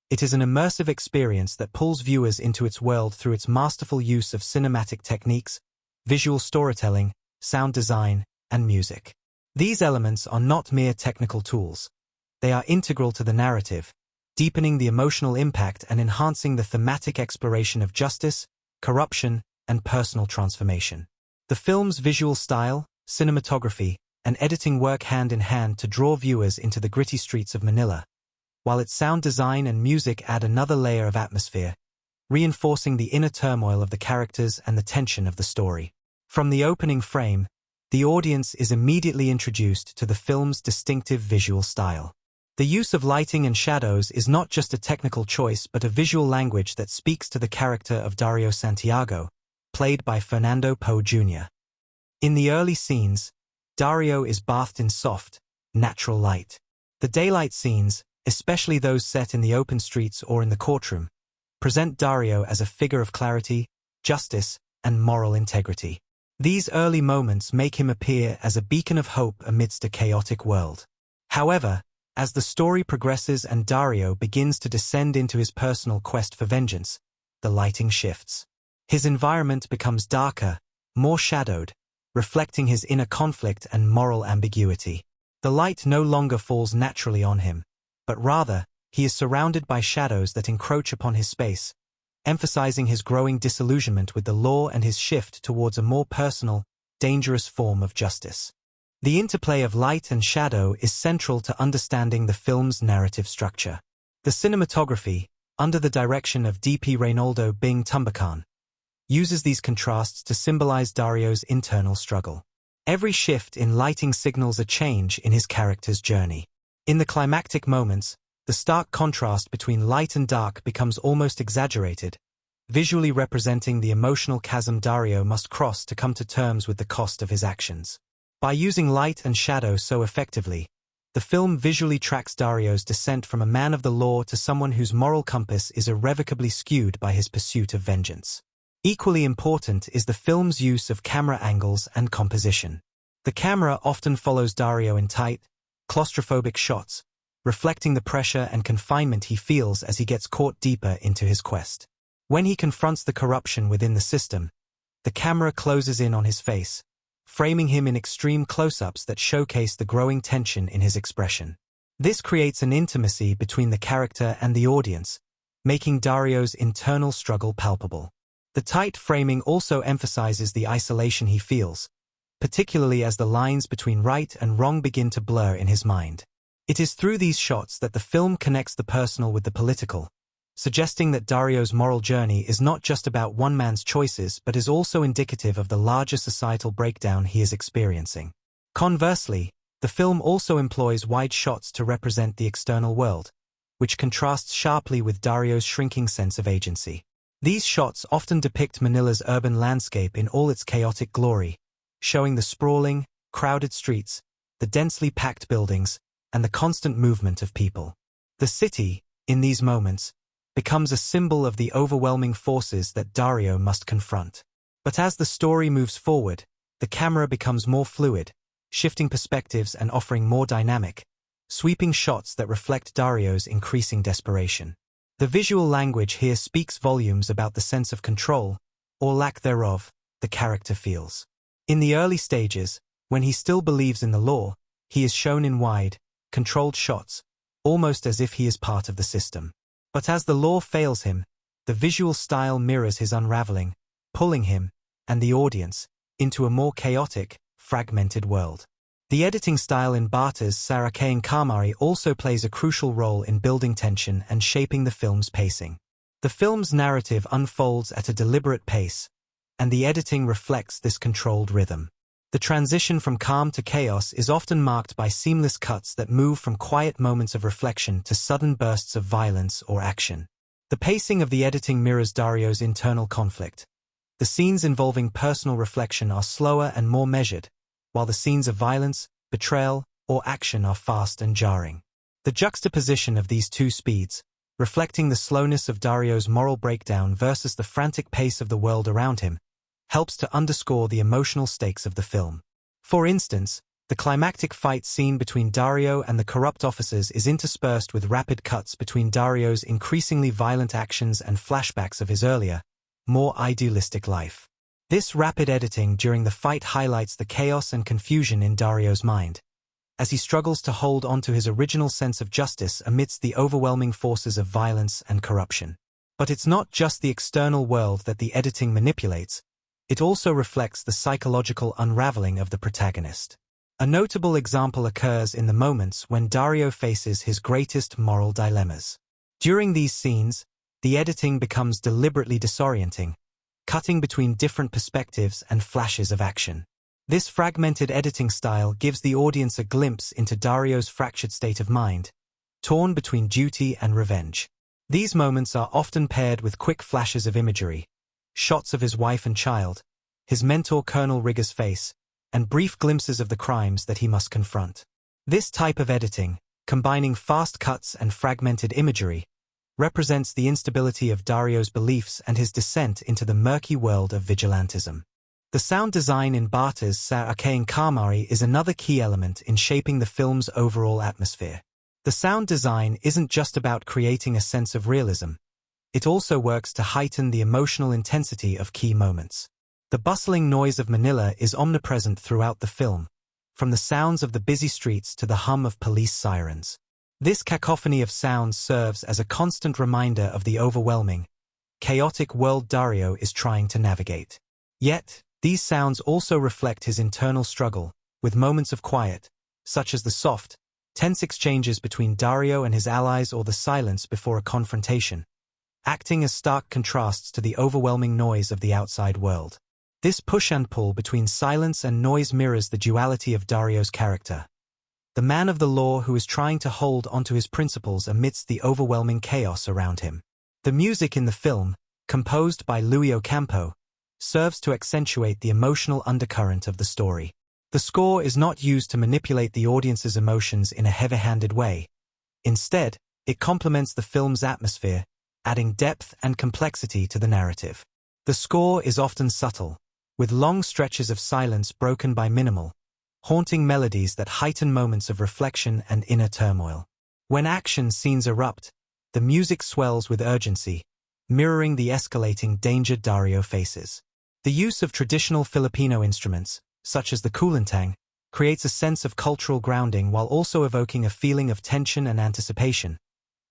It is an immersive experience that pulls viewers into its world through its masterful use of cinematic techniques, visual storytelling, sound design, and music. These elements are not mere technical tools. They are integral to the narrative, deepening the emotional impact and enhancing the thematic exploration of justice, corruption, and personal transformation. The film's visual style, cinematography, and editing work hand in hand to draw viewers into the gritty streets of Manila, while its sound design and music add another layer of atmosphere, reinforcing the inner turmoil of the characters and the tension of the story. From the opening frame, the audience is immediately introduced to the film's distinctive visual style. The use of lighting and shadows is not just a technical choice but a visual language that speaks to the character of Dario Santiago, played by Fernando Poe Jr. In the early scenes, Dario is bathed in soft, natural light. The daylight scenes, especially those set in the open streets or in the courtroom, present Dario as a figure of clarity, justice, and moral integrity. These early moments make him appear as a beacon of hope amidst a chaotic world. However, as the story progresses and Dario begins to descend into his personal quest for vengeance, the lighting shifts. His environment becomes darker, more shadowed, reflecting his inner conflict and moral ambiguity. The light no longer falls naturally on him, but rather, he is surrounded by shadows that encroach upon his space, emphasizing his growing disillusionment with the law and his shift towards a more personal, dangerous form of justice. The interplay of light and shadow is central to understanding the film's narrative structure. The cinematography, under the direction of D.P. Reynaldo Bing Tumbakan, uses these contrasts to symbolize Dario's internal struggle. Every shift in lighting signals a change in his character's journey. In the climactic moments, the stark contrast between light and dark becomes almost exaggerated, visually representing the emotional chasm Dario must cross to come to terms with the cost of his actions. By using light and shadow so effectively, the film visually tracks Dario's descent from a man of the law to someone whose moral compass is irrevocably skewed by his pursuit of vengeance. Equally important is the film's use of camera angles and composition. The camera often follows Dario in tight, claustrophobic shots, reflecting the pressure and confinement he feels as he gets caught deeper into his quest. When he confronts the corruption within the system, the camera closes in on his face, framing him in extreme close-ups that showcase the growing tension in his expression. This creates an intimacy between the character and the audience, making Dario's internal struggle palpable. The tight framing also emphasizes the isolation he feels, particularly as the lines between right and wrong begin to blur in his mind. It is through these shots that the film connects the personal with the political, suggesting that Dario's moral journey is not just about one man's choices but is also indicative of the larger societal breakdown he is experiencing. Conversely, the film also employs wide shots to represent the external world, which contrasts sharply with Dario's shrinking sense of agency. These shots often depict Manila's urban landscape in all its chaotic glory, showing the sprawling, crowded streets, the densely packed buildings, and the constant movement of people. The city, in these moments, becomes a symbol of the overwhelming forces that Dario must confront. But as the story moves forward, the camera becomes more fluid, shifting perspectives and offering more dynamic, sweeping shots that reflect Dario's increasing desperation. The visual language here speaks volumes about the sense of control, or lack thereof, the character feels. In the early stages, when he still believes in the law, he is shown in wide, controlled shots, almost as if he is part of the system. But as the law fails him, the visual style mirrors his unraveling, pulling him, and the audience, into a more chaotic, fragmented world. The editing style in Batas' aking kamay also plays a crucial role in building tension and shaping the film's pacing. The film's narrative unfolds at a deliberate pace, and the editing reflects this controlled rhythm. The transition from calm to chaos is often marked by seamless cuts that move from quiet moments of reflection to sudden bursts of violence or action. The pacing of the editing mirrors Dario's internal conflict. The scenes involving personal reflection are slower and more measured, while the scenes of violence, betrayal, or action are fast and jarring. The juxtaposition of these two speeds, reflecting the slowness of Dario's moral breakdown versus the frantic pace of the world around him, helps to underscore the emotional stakes of the film. For instance, the climactic fight scene between Dario and the corrupt officers is interspersed with rapid cuts between Dario's increasingly violent actions and flashbacks of his earlier, more idealistic life. This rapid editing during the fight highlights the chaos and confusion in Dario's mind, as he struggles to hold on to his original sense of justice amidst the overwhelming forces of violence and corruption. But it's not just the external world that the editing manipulates, it also reflects the psychological unraveling of the protagonist. A notable example occurs in the moments when Dario faces his greatest moral dilemmas. During these scenes, the editing becomes deliberately disorienting, cutting between different perspectives and flashes of action. This fragmented editing style gives the audience a glimpse into Dario's fractured state of mind, torn between duty and revenge. These moments are often paired with quick flashes of imagery, shots of his wife and child, his mentor Colonel Rigger's face, and brief glimpses of the crimes that he must confront. This type of editing, combining fast cuts and fragmented imagery, represents the instability of Dario's beliefs and his descent into the murky world of vigilantism. The sound design in Batas' aking kamay is another key element in shaping the film's overall atmosphere. The sound design isn't just about creating a sense of realism. It also works to heighten the emotional intensity of key moments. The bustling noise of Manila is omnipresent throughout the film, from the sounds of the busy streets to the hum of police sirens. This cacophony of sounds serves as a constant reminder of the overwhelming, chaotic world Dario is trying to navigate. Yet, these sounds also reflect his internal struggle, with moments of quiet, such as the soft, tense exchanges between Dario and his allies or the silence before a confrontation, acting as stark contrasts to the overwhelming noise of the outside world. This push and pull between silence and noise mirrors the duality of Dario's character. The man of the law who is trying to hold onto his principles amidst the overwhelming chaos around him. The music in the film, composed by Louis Ocampo, serves to accentuate the emotional undercurrent of the story. The score is not used to manipulate the audience's emotions in a heavy-handed way. Instead, it complements the film's atmosphere, adding depth and complexity to the narrative. The score is often subtle, with long stretches of silence broken by minimal, haunting melodies that heighten moments of reflection and inner turmoil. When action scenes erupt, the music swells with urgency, mirroring the escalating danger Dario faces. The use of traditional Filipino instruments, such as the kulintang, creates a sense of cultural grounding while also evoking a feeling of tension and anticipation,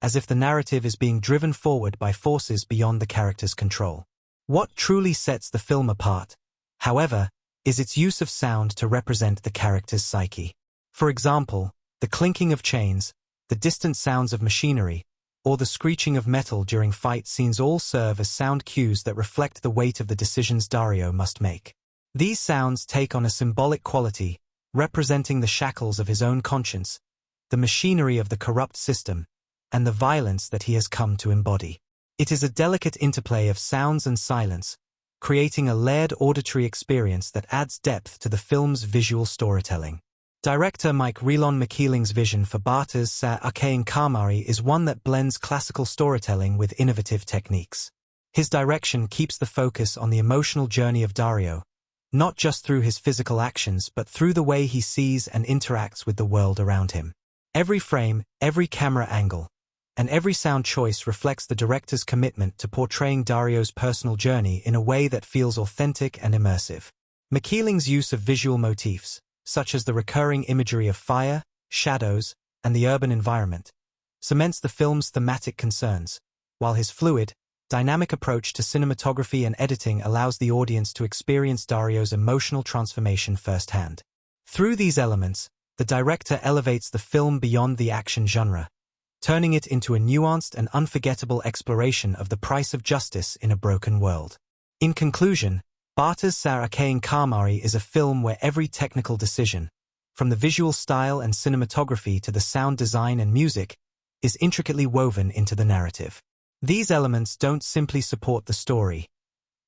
as if the narrative is being driven forward by forces beyond the character's control. What truly sets the film apart, however, is its use of sound to represent the character's psyche. For example, the clinking of chains, the distant sounds of machinery, or the screeching of metal during fight scenes all serve as sound cues that reflect the weight of the decisions Dario must make. These sounds take on a symbolic quality, representing the shackles of his own conscience, the machinery of the corrupt system, and the violence that he has come to embody. It is a delicate interplay of sounds and silence, creating a layered auditory experience that adds depth to the film's visual storytelling. Director Mike Relon McKeeling's vision for Batas sa aking kamay is one that blends classical storytelling with innovative techniques. His direction keeps the focus on the emotional journey of Dario, not just through his physical actions but through the way he sees and interacts with the world around him. Every frame, every camera angle, and every sound choice reflects the director's commitment to portraying Dario's personal journey in a way that feels authentic and immersive. McKeeling's use of visual motifs, such as the recurring imagery of fire, shadows, and the urban environment, cements the film's thematic concerns, while his fluid, dynamic approach to cinematography and editing allows the audience to experience Dario's emotional transformation firsthand. Through these elements, the director elevates the film beyond the action genre, turning it into a nuanced and unforgettable exploration of the price of justice in a broken world. In conclusion, Batas sa aking kamay is a film where every technical decision, from the visual style and cinematography to the sound design and music, is intricately woven into the narrative. These elements don't simply support the story.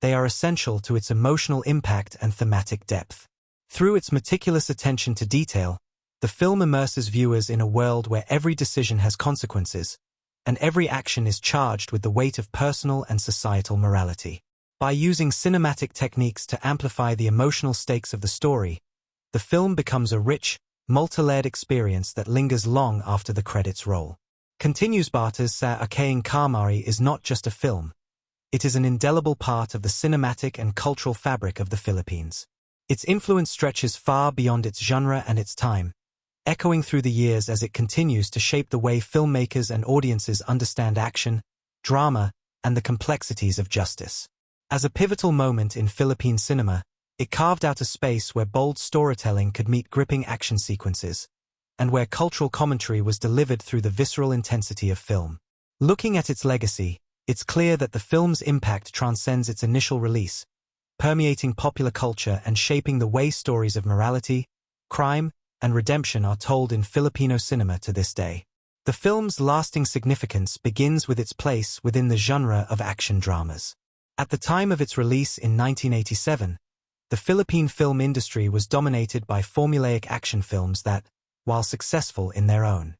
They are essential to its emotional impact and thematic depth. Through its meticulous attention to detail, the film immerses viewers in a world where every decision has consequences, and every action is charged with the weight of personal and societal morality. By using cinematic techniques to amplify the emotional stakes of the story, the film becomes a rich, multi-layered experience that lingers long after the credits roll. Continues Batas sa aking kamay is not just a film. It is an indelible part of the cinematic and cultural fabric of the Philippines. Its influence stretches far beyond its genre and its time, echoing through the years as it continues to shape the way filmmakers and audiences understand action, drama, and the complexities of justice. As a pivotal moment in Philippine cinema, it carved out a space where bold storytelling could meet gripping action sequences, and where cultural commentary was delivered through the visceral intensity of film. Looking at its legacy, it's clear that the film's impact transcends its initial release, permeating popular culture and shaping the way stories of morality, crime, and redemption are told in Filipino cinema to this day. The film's lasting significance begins with its place within the genre of action dramas. At the time of its release in 1987, the Philippine film industry was dominated by formulaic action films that, while successful in their own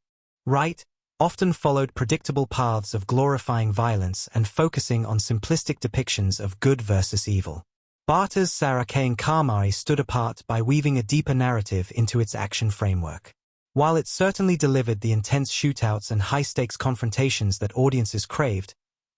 right, often followed predictable paths of glorifying violence and focusing on simplistic depictions of good versus evil. Batas sa aking kamay stood apart by weaving a deeper narrative into its action framework. While it certainly delivered the intense shootouts and high-stakes confrontations that audiences craved,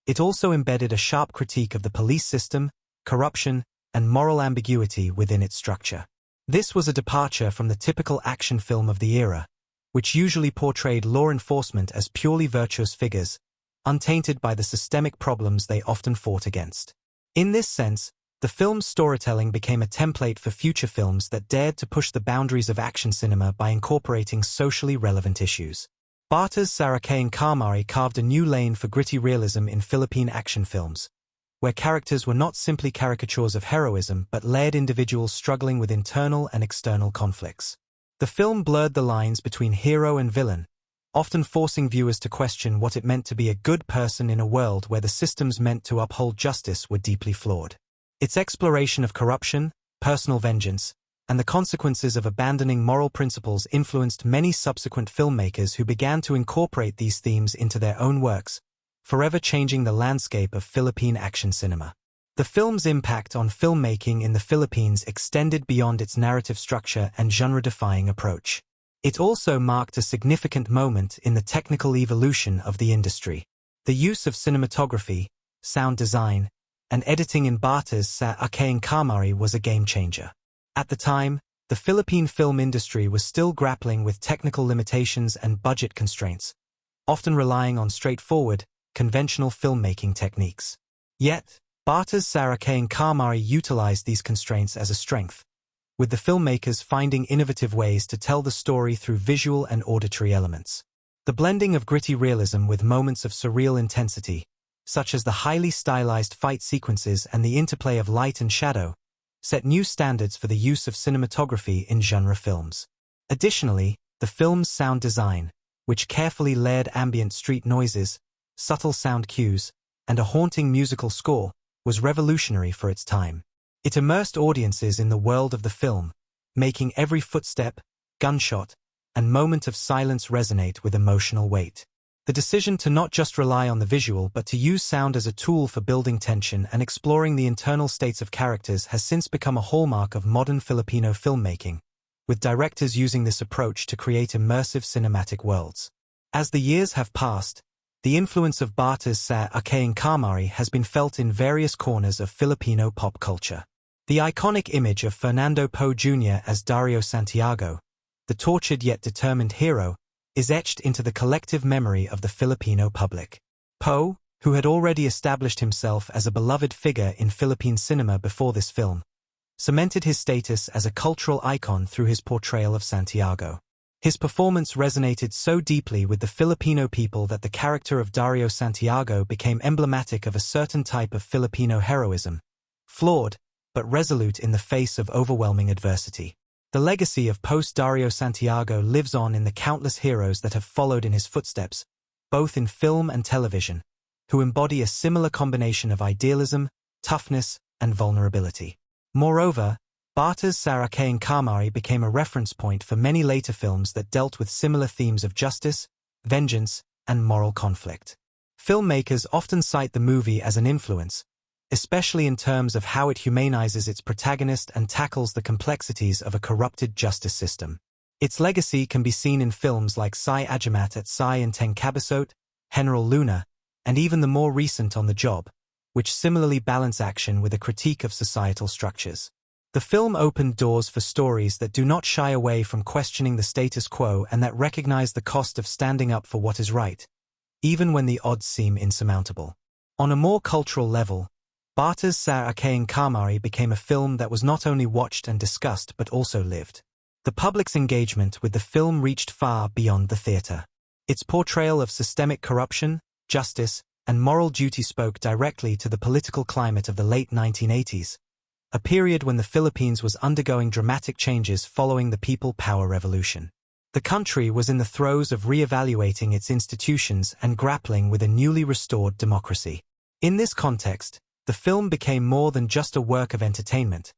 it also embedded a sharp critique of the police system, corruption, and moral ambiguity within its structure. This was a departure from the typical action film of the era, which usually portrayed law enforcement as purely virtuous figures, untainted by the systemic problems they often fought against. In this sense, the film's storytelling became a template for future films that dared to push the boundaries of action cinema by incorporating socially relevant issues. Batas sa aking kamay carved a new lane for gritty realism in Philippine action films, where characters were not simply caricatures of heroism but layered individuals struggling with internal and external conflicts. The film blurred the lines between hero and villain, often forcing viewers to question what it meant to be a good person in a world where the systems meant to uphold justice were deeply flawed. Its exploration of corruption, personal vengeance, and the consequences of abandoning moral principles influenced many subsequent filmmakers who began to incorporate these themes into their own works, forever changing the landscape of Philippine action cinema. The film's impact on filmmaking in the Philippines extended beyond its narrative structure and genre-defying approach. It also marked a significant moment in the technical evolution of the industry. The use of cinematography, sound design, and editing in Batas sa aking kamay was a game-changer. At the time, the Philippine film industry was still grappling with technical limitations and budget constraints, often relying on straightforward, conventional filmmaking techniques. Yet, Batas sa aking kamay utilized these constraints as a strength, with the filmmakers finding innovative ways to tell the story through visual and auditory elements. The blending of gritty realism with moments of surreal intensity, such as the highly stylized fight sequences and the interplay of light and shadow, set new standards for the use of cinematography in genre films. Additionally, the film's sound design, which carefully layered ambient street noises, subtle sound cues, and a haunting musical score, was revolutionary for its time. It immersed audiences in the world of the film, making every footstep, gunshot, and moment of silence resonate with emotional weight. The decision to not just rely on the visual but to use sound as a tool for building tension and exploring the internal states of characters has since become a hallmark of modern Filipino filmmaking, with directors using this approach to create immersive cinematic worlds. As the years have passed, the influence of Batas sa aking kamay has been felt in various corners of Filipino pop culture. The iconic image of Fernando Poe Jr. as Dario Santiago, the tortured yet determined hero, is etched into the collective memory of the Filipino public. Poe, who had already established himself as a beloved figure in Philippine cinema before this film, cemented his status as a cultural icon through his portrayal of Santiago. His performance resonated so deeply with the Filipino people that the character of Dario Santiago became emblematic of a certain type of Filipino heroism, flawed, but resolute in the face of overwhelming adversity. The legacy of post-Dario Santiago lives on in the countless heroes that have followed in his footsteps, both in film and television, who embody a similar combination of idealism, toughness, and vulnerability. Moreover, Batas sa aking kamay became a reference point for many later films that dealt with similar themes of justice, vengeance, and moral conflict. Filmmakers often cite the movie as an influence, especially in terms of how it humanizes its protagonist and tackles the complexities of a corrupted justice system. Its legacy can be seen in films like Si Ajamat at Si and Teng Kabisot, General Luna, and even the more recent On the Job, which similarly balance action with a critique of societal structures. The film opened doors for stories that do not shy away from questioning the status quo and that recognize the cost of standing up for what is right, even when the odds seem insurmountable. On a more cultural level, Batas sa aking kamay became a film that was not only watched and discussed but also lived. The public's engagement with the film reached far beyond the theater. Its portrayal of systemic corruption, justice, and moral duty spoke directly to the political climate of the late 1980s, a period when the Philippines was undergoing dramatic changes following the People Power Revolution. The country was in the throes of re-evaluating its institutions and grappling with a newly restored democracy. In this context, the film became more than just a work of entertainment.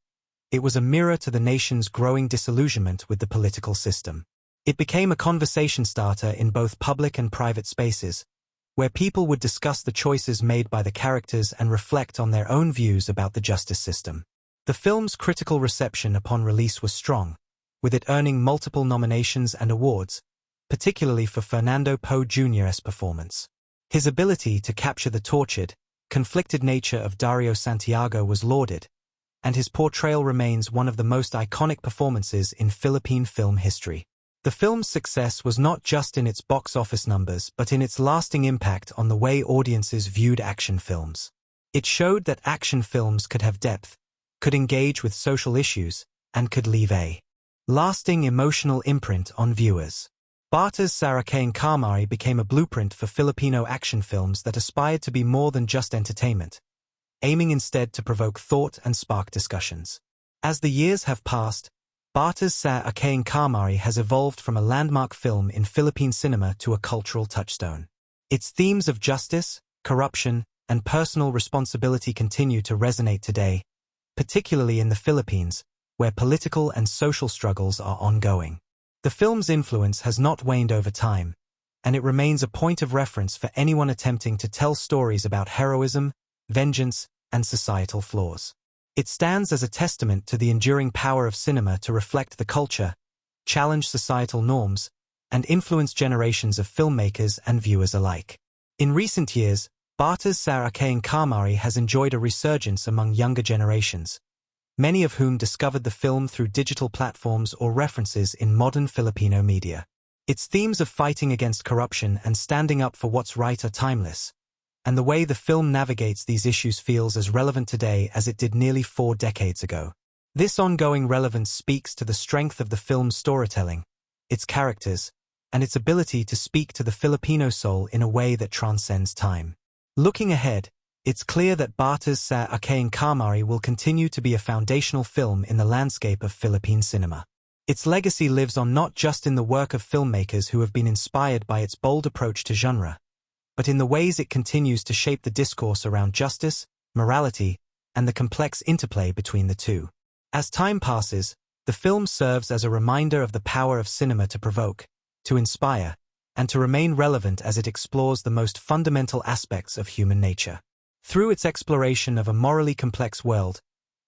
It was a mirror to the nation's growing disillusionment with the political system. It became a conversation starter in both public and private spaces, where people would discuss the choices made by the characters and reflect on their own views about the justice system. The film's critical reception upon release was strong, with it earning multiple nominations and awards, particularly for Fernando Poe Jr.'s performance. His ability to capture the tortured, conflicted nature of Dario Santiago was lauded, and his portrayal remains one of the most iconic performances in Philippine film history. The film's success was not just in its box office numbers but in its lasting impact on the way audiences viewed action films. It showed that action films could have depth, could engage with social issues, and could leave a lasting emotional imprint on viewers. Batas sa aking kamay became a blueprint for Filipino action films that aspired to be more than just entertainment, aiming instead to provoke thought and spark discussions. As the years have passed, Batas sa aking kamay has evolved from a landmark film in Philippine cinema to a cultural touchstone. Its themes of justice, corruption, and personal responsibility continue to resonate today, particularly in the Philippines, where political and social struggles are ongoing. The film's influence has not waned over time, and it remains a point of reference for anyone attempting to tell stories about heroism, vengeance, and societal flaws. It stands as a testament to the enduring power of cinema to reflect the culture, challenge societal norms, and influence generations of filmmakers and viewers alike. In recent years, Batas sa aking kamay has enjoyed a resurgence among younger generations, many of whom discovered the film through digital platforms or references in modern Filipino media. Its themes of fighting against corruption and standing up for what's right are timeless, and the way the film navigates these issues feels as relevant today as it did nearly 4 decades ago. This ongoing relevance speaks to the strength of the film's storytelling, its characters, and its ability to speak to the Filipino soul in a way that transcends time. Looking ahead, it's clear that Batas sa aking kamay will continue to be a foundational film in the landscape of Philippine cinema. Its legacy lives on not just in the work of filmmakers who have been inspired by its bold approach to genre, but in the ways it continues to shape the discourse around justice, morality, and the complex interplay between the two. As time passes, the film serves as a reminder of the power of cinema to provoke, to inspire, and to remain relevant as it explores the most fundamental aspects of human nature. Through its exploration of a morally complex world,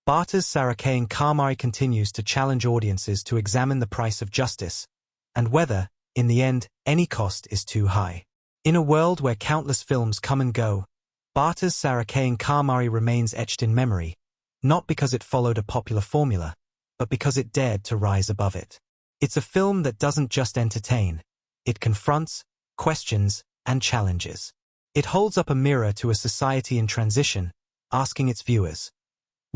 Batas sa aking kamay continues to challenge audiences to examine the price of justice, and whether, in the end, any cost is too high. In a world where countless films come and go, Batas sa aking kamay remains etched in memory, not because it followed a popular formula, but because it dared to rise above it. It's a film that doesn't just entertain, it confronts, questions, and challenges. It holds up a mirror to a society in transition, asking its viewers,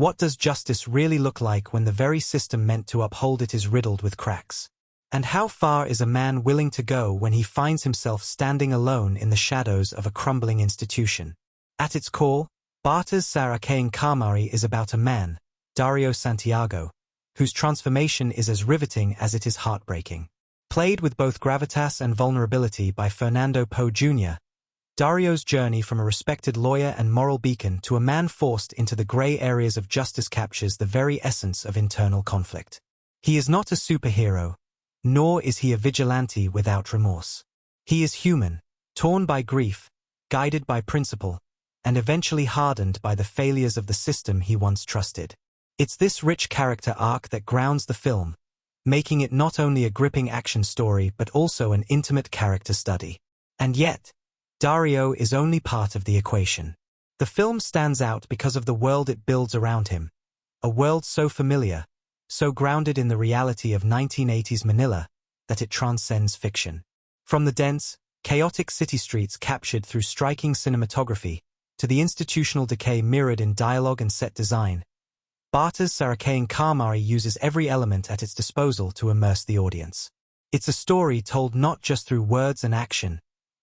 what does justice really look like when the very system meant to uphold it is riddled with cracks? And how far is a man willing to go when he finds himself standing alone in the shadows of a crumbling institution? At its core, Batas sa aking kamay is about a man, Dario Santiago, whose transformation is as riveting as it is heartbreaking. Played with both gravitas and vulnerability by Fernando Poe Jr., Dario's journey from a respected lawyer and moral beacon to a man forced into the gray areas of justice captures the very essence of internal conflict. He is not a superhero, nor is he a vigilante without remorse. He is human, torn by grief, guided by principle, and eventually hardened by the failures of the system he once trusted. It's this rich character arc that grounds the film, making it not only a gripping action story but also an intimate character study. And yet, Dario is only part of the equation. The film stands out because of the world it builds around him, a world so familiar, so grounded in the reality of 1980s Manila, that it transcends fiction. From the dense, chaotic city streets captured through striking cinematography, to the institutional decay mirrored in dialogue and set design, Batas sa aking kamay uses every element at its disposal to immerse the audience. It's a story told not just through words and action,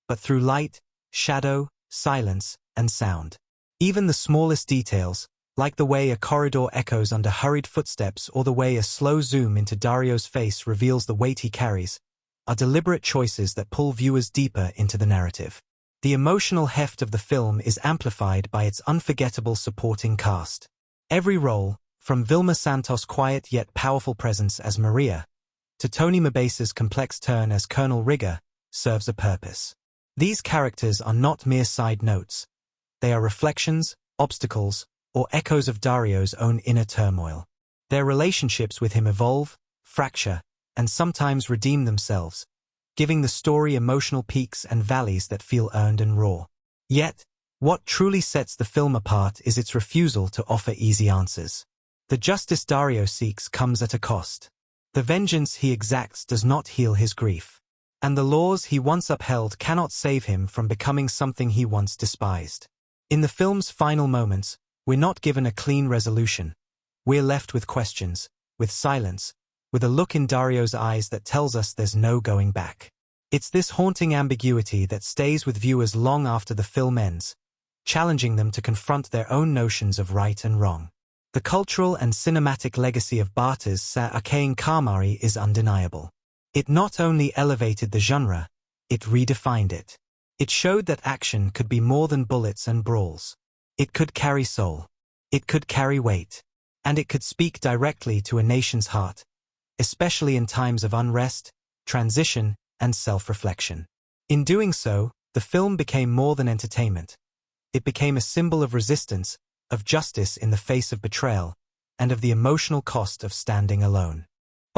but through light, shadow, silence, and sound. Even the smallest details, like the way a corridor echoes under hurried footsteps or the way a slow zoom into Dario's face reveals the weight he carries, are deliberate choices that pull viewers deeper into the narrative. The emotional heft of the film is amplified by its unforgettable supporting cast. Every role, from Vilma Santos' quiet yet powerful presence as Maria, to Tony Mabase's complex turn as Colonel Rigger, serves a purpose. These characters are not mere side notes. They are reflections, obstacles, or echoes of Dario's own inner turmoil. Their relationships with him evolve, fracture, and sometimes redeem themselves, giving the story emotional peaks and valleys that feel earned and raw. Yet, what truly sets the film apart is its refusal to offer easy answers. The justice Dario seeks comes at a cost. The vengeance he exacts does not heal his grief. And the laws he once upheld cannot save him from becoming something he once despised. In the film's final moments, we're not given a clean resolution. We're left with questions, with silence, with a look in Dario's eyes that tells us there's no going back. It's this haunting ambiguity that stays with viewers long after the film ends, challenging them to confront their own notions of right and wrong. The cultural and cinematic legacy of Batas sa aking kamay is undeniable. It not only elevated the genre, it redefined it. It showed that action could be more than bullets and brawls. It could carry soul. It could carry weight. And it could speak directly to a nation's heart, especially in times of unrest, transition, and self-reflection. In doing so, the film became more than entertainment. It became a symbol of resistance, of justice in the face of betrayal, and of the emotional cost of standing alone.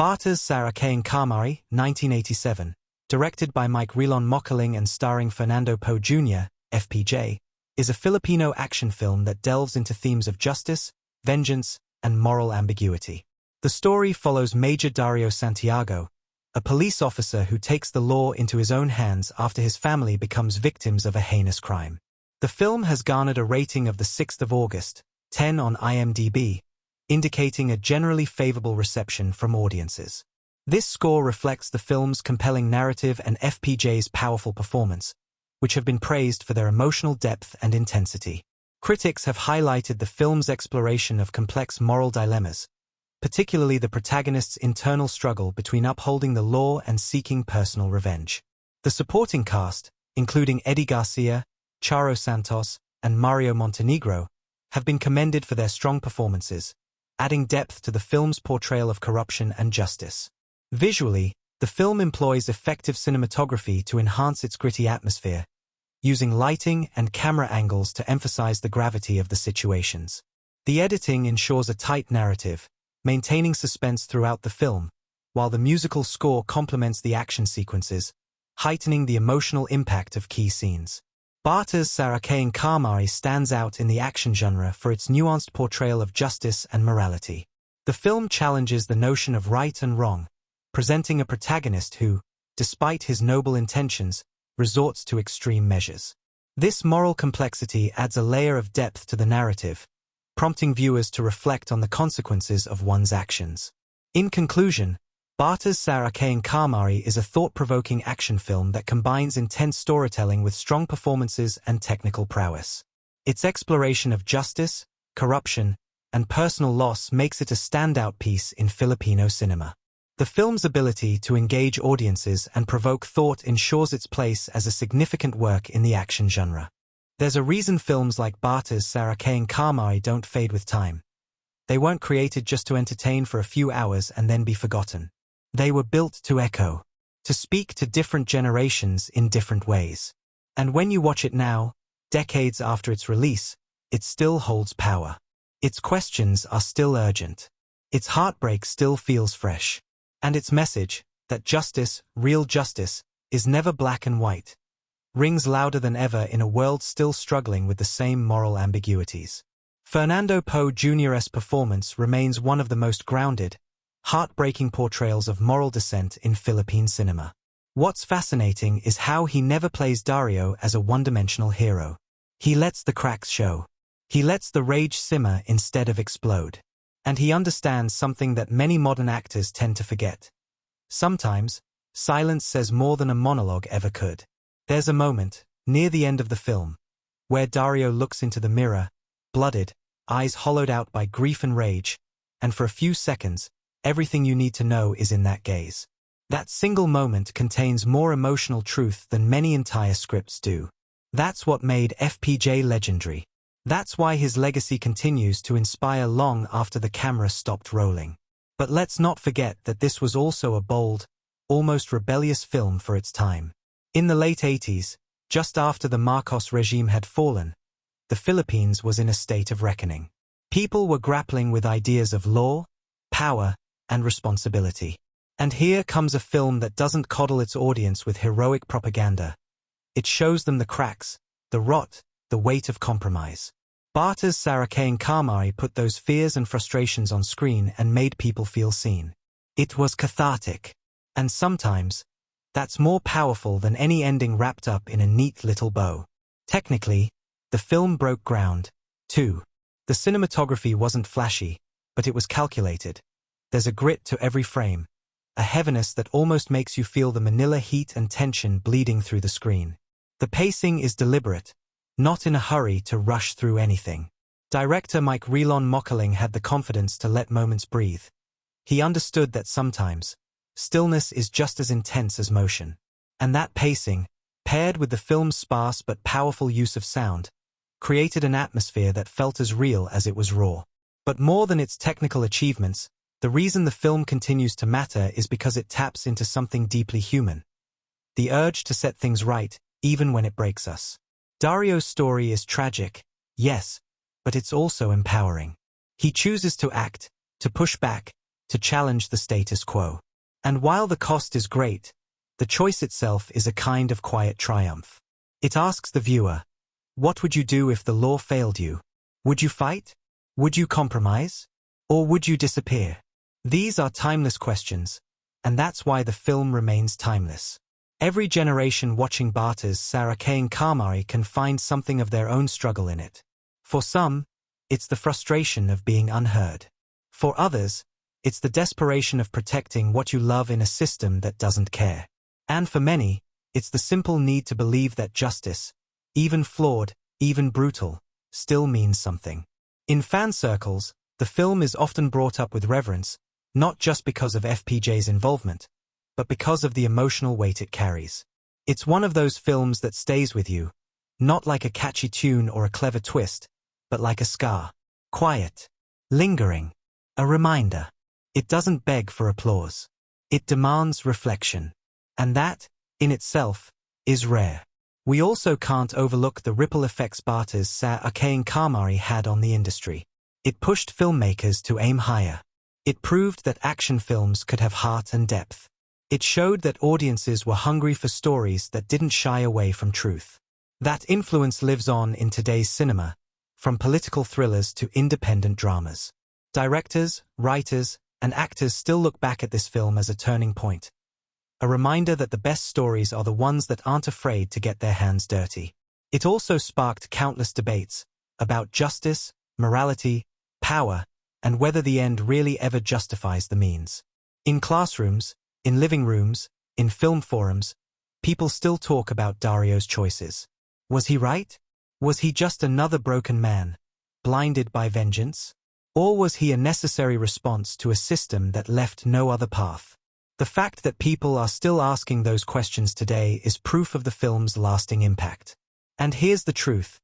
Batas sa aking kamay, 1987, directed by Mike Relon Mocaling and starring Fernando Poe Jr., FPJ, is a Filipino action film that delves into themes of justice, vengeance, and moral ambiguity. The story follows Major Dario Santiago, a police officer who takes the law into his own hands after his family becomes victims of a heinous crime. The film has garnered a rating of the 6th of August, 10 on IMDb, indicating a generally favorable reception from audiences. This score reflects the film's compelling narrative and FPJ's powerful performance, which have been praised for their emotional depth and intensity. Critics have highlighted the film's exploration of complex moral dilemmas, particularly the protagonist's internal struggle between upholding the law and seeking personal revenge. The supporting cast, including Eddie Garcia, Charo Santos, and Mario Montenegro, have been commended for their strong performances, adding depth to the film's portrayal of corruption and justice. Visually, the film employs effective cinematography to enhance its gritty atmosphere, using lighting and camera angles to emphasize the gravity of the situations. The editing ensures a tight narrative, maintaining suspense throughout the film, while the musical score complements the action sequences, heightening the emotional impact of key scenes. Batas sa aking kamay stands out in the action genre for its nuanced portrayal of justice and morality. The film challenges the notion of right and wrong, presenting a protagonist who, despite his noble intentions, resorts to extreme measures. This moral complexity adds a layer of depth to the narrative, prompting viewers to reflect on the consequences of one's actions. In conclusion, Batas sa aking kamay is a thought-provoking action film that combines intense storytelling with strong performances and technical prowess. Its exploration of justice, corruption, and personal loss makes it a standout piece in Filipino cinema. The film's ability to engage audiences and provoke thought ensures its place as a significant work in the action genre. There's a reason films like Batas sa aking kamay don't fade with time. They weren't created just to entertain for a few hours and then be forgotten. They were built to echo, to speak to different generations in different ways. And when you watch it now, decades after its release, it still holds power. Its questions are still urgent. Its heartbreak still feels fresh. And its message, that justice, real justice, is never black and white, rings louder than ever in a world still struggling with the same moral ambiguities. Fernando Poe Jr.'s performance remains one of the most grounded, heartbreaking portrayals of moral dissent in Philippine cinema. What's fascinating is how he never plays Dario as a one-dimensional hero. He lets the cracks show. He lets the rage simmer instead of explode. And he understands something that many modern actors tend to forget. Sometimes, silence says more than a monologue ever could. There's a moment, near the end of the film, where Dario looks into the mirror, blooded, eyes hollowed out by grief and rage, and for a few seconds, everything you need to know is in that gaze. That single moment contains more emotional truth than many entire scripts do. That's what made FPJ legendary. That's why his legacy continues to inspire long after the camera stopped rolling. But let's not forget that this was also a bold, almost rebellious film for its time. In the late 80s, just after the Marcos regime had fallen, the Philippines was in a state of reckoning. People were grappling with ideas of law, power, and responsibility. And here comes a film that doesn't coddle its audience with heroic propaganda. It shows them the cracks, the rot, the weight of compromise. Batas sa aking kamay put those fears and frustrations on screen and made people feel seen. It was cathartic. And sometimes, that's more powerful than any ending wrapped up in a neat little bow. Technically, the film broke ground, too. The cinematography wasn't flashy, but it was calculated. There's a grit to every frame, a heaviness that almost makes you feel the Manila heat and tension bleeding through the screen. The pacing is deliberate, not in a hurry to rush through anything. Director Mike Relon Mocaling had the confidence to let moments breathe. He understood that sometimes, stillness is just as intense as motion. And that pacing, paired with the film's sparse but powerful use of sound, created an atmosphere that felt as real as it was raw. But more than its technical achievements, the reason the film continues to matter is because it taps into something deeply human. The urge to set things right, even when it breaks us. Dario's story is tragic, yes, but it's also empowering. He chooses to act, to push back, to challenge the status quo. And while the cost is great, the choice itself is a kind of quiet triumph. It asks the viewer, what would you do if the law failed you? Would you fight? Would you compromise? Or would you disappear? These are timeless questions, and that's why the film remains timeless. Every generation watching Batas sa aking kamay can find something of their own struggle in it. For some, it's the frustration of being unheard. For others, it's the desperation of protecting what you love in a system that doesn't care. And for many, it's the simple need to believe that justice, even flawed, even brutal, still means something. In fan circles, The film is often brought up with reverence, not just because of FPJ's involvement, but because of the emotional weight it carries. It's one of those films that stays with you, not like a catchy tune or a clever twist, but like a scar. Quiet, lingering, a reminder. It doesn't beg for applause. It demands reflection. And that, in itself, is rare. We also can't overlook the ripple effects Batas sa aking kamay had on the industry. It pushed filmmakers to aim higher. It proved that action films could have heart and depth. It showed that audiences were hungry for stories that didn't shy away from truth. That influence lives on in today's cinema, from political thrillers to independent dramas. Directors, writers, and actors still look back at this film as a turning point. A reminder that the best stories are the ones that aren't afraid to get their hands dirty. It also sparked countless debates about justice, morality, power, and whether the end really ever justifies the means. In classrooms, in living rooms, in film forums, people still talk about Dario's choices. Was he right? Was he just another broken man, blinded by vengeance? Or was he a necessary response to a system that left no other path? The fact that people are still asking those questions today is proof of the film's lasting impact. And here's the truth.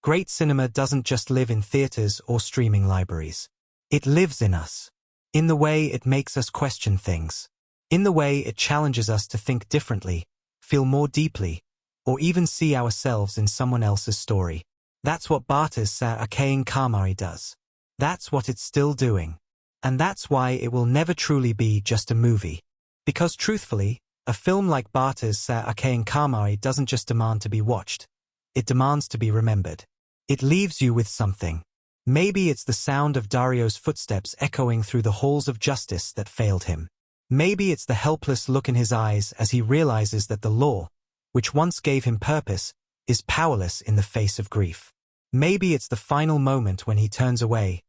Great cinema doesn't just live in theaters or streaming libraries. It lives in us. In the way it makes us question things. In the way it challenges us to think differently, feel more deeply, or even see ourselves in someone else's story. That's what Batas sa aking kamay does. That's what it's still doing. And that's why it will never truly be just a movie. Because truthfully, a film like Batas sa aking kamay doesn't just demand to be watched. It demands to be remembered. It leaves you with something. Maybe it's the sound of Dario's footsteps echoing through the halls of justice that failed him. Maybe it's the helpless look in his eyes as he realizes that the law, which once gave him purpose, is powerless in the face of grief. Maybe it's the final moment when he turns away,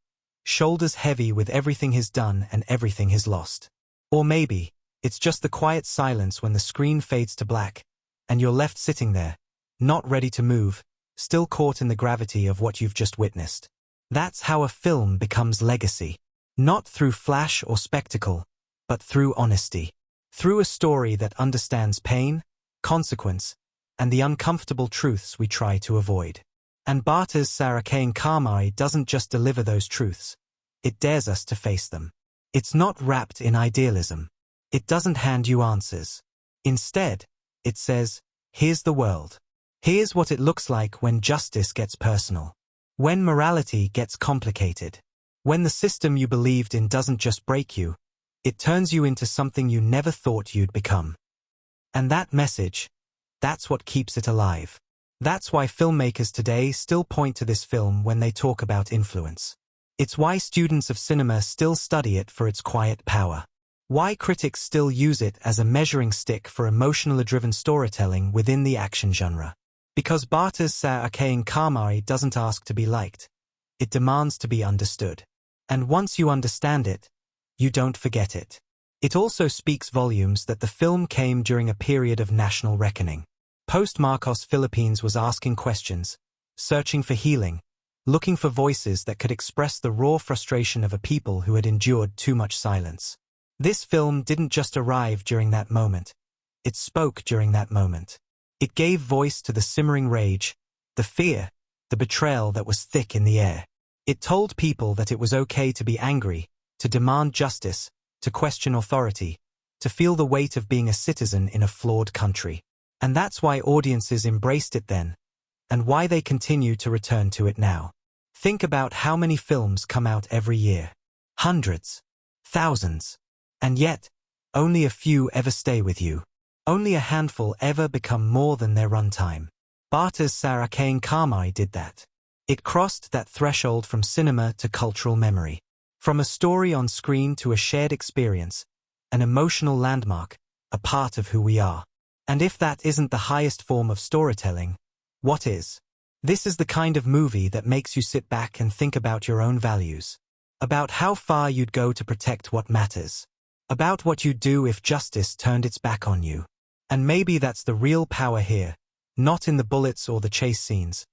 shoulders heavy with everything he's done and everything he's lost. Or maybe it's just the quiet silence when the screen fades to black, and you're left sitting there, not ready to move, still caught in the gravity of what you've just witnessed. That's how a film becomes legacy. Not through flash or spectacle, but through honesty. Through a story that understands pain, consequence, and the uncomfortable truths we try to avoid. And Batas sa aking kamay doesn't just deliver those truths. It dares us to face them. It's not wrapped in idealism. It doesn't hand you answers. Instead, it says, here's the world. Here's what it looks like when justice gets personal. When morality gets complicated. When the system you believed in doesn't just break you, it turns you into something you never thought you'd become. And that message, that's what keeps it alive. That's why filmmakers today still point to this film when they talk about influence. It's why students of cinema still study it for its quiet power. Why critics still use it as a measuring stick for emotionally driven storytelling within the action genre. Because Batas sa aking kamay doesn't ask to be liked. It demands to be understood. And once you understand it, you don't forget it. It also speaks volumes that the film came during a period of national reckoning. Post-Marcos Philippines was asking questions, searching for healing, looking for voices that could express the raw frustration of a people who had endured too much silence. This film didn't just arrive during that moment. It spoke during that moment. It gave voice to the simmering rage, the fear, the betrayal that was thick in the air. It told people that it was okay to be angry, to demand justice, to question authority, to feel the weight of being a citizen in a flawed country. And that's why audiences embraced it then, and why they continue to return to it now. Think about how many films come out every year. Hundreds. Thousands. And yet, only a few ever stay with you. Only a handful ever become more than their runtime. Batas sa aking kamay did that. It crossed that threshold from cinema to cultural memory. From a story on screen to a shared experience, an emotional landmark, a part of who we are. And if that isn't the highest form of storytelling, what is? This is the kind of movie that makes you sit back and think about your own values. About how far you'd go to protect what matters. About what you'd do if justice turned its back on you. And maybe that's the real power here, not in the bullets or the chase scenes,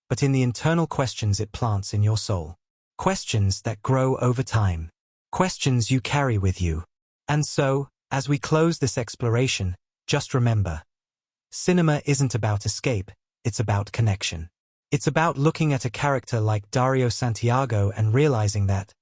but in the internal questions it plants in your soul. Questions that grow over time. Questions you carry with you. And so, as we close this exploration, just remember, cinema isn't about escape, it's about connection. It's about looking at a character like Dario Santiago and realizing that,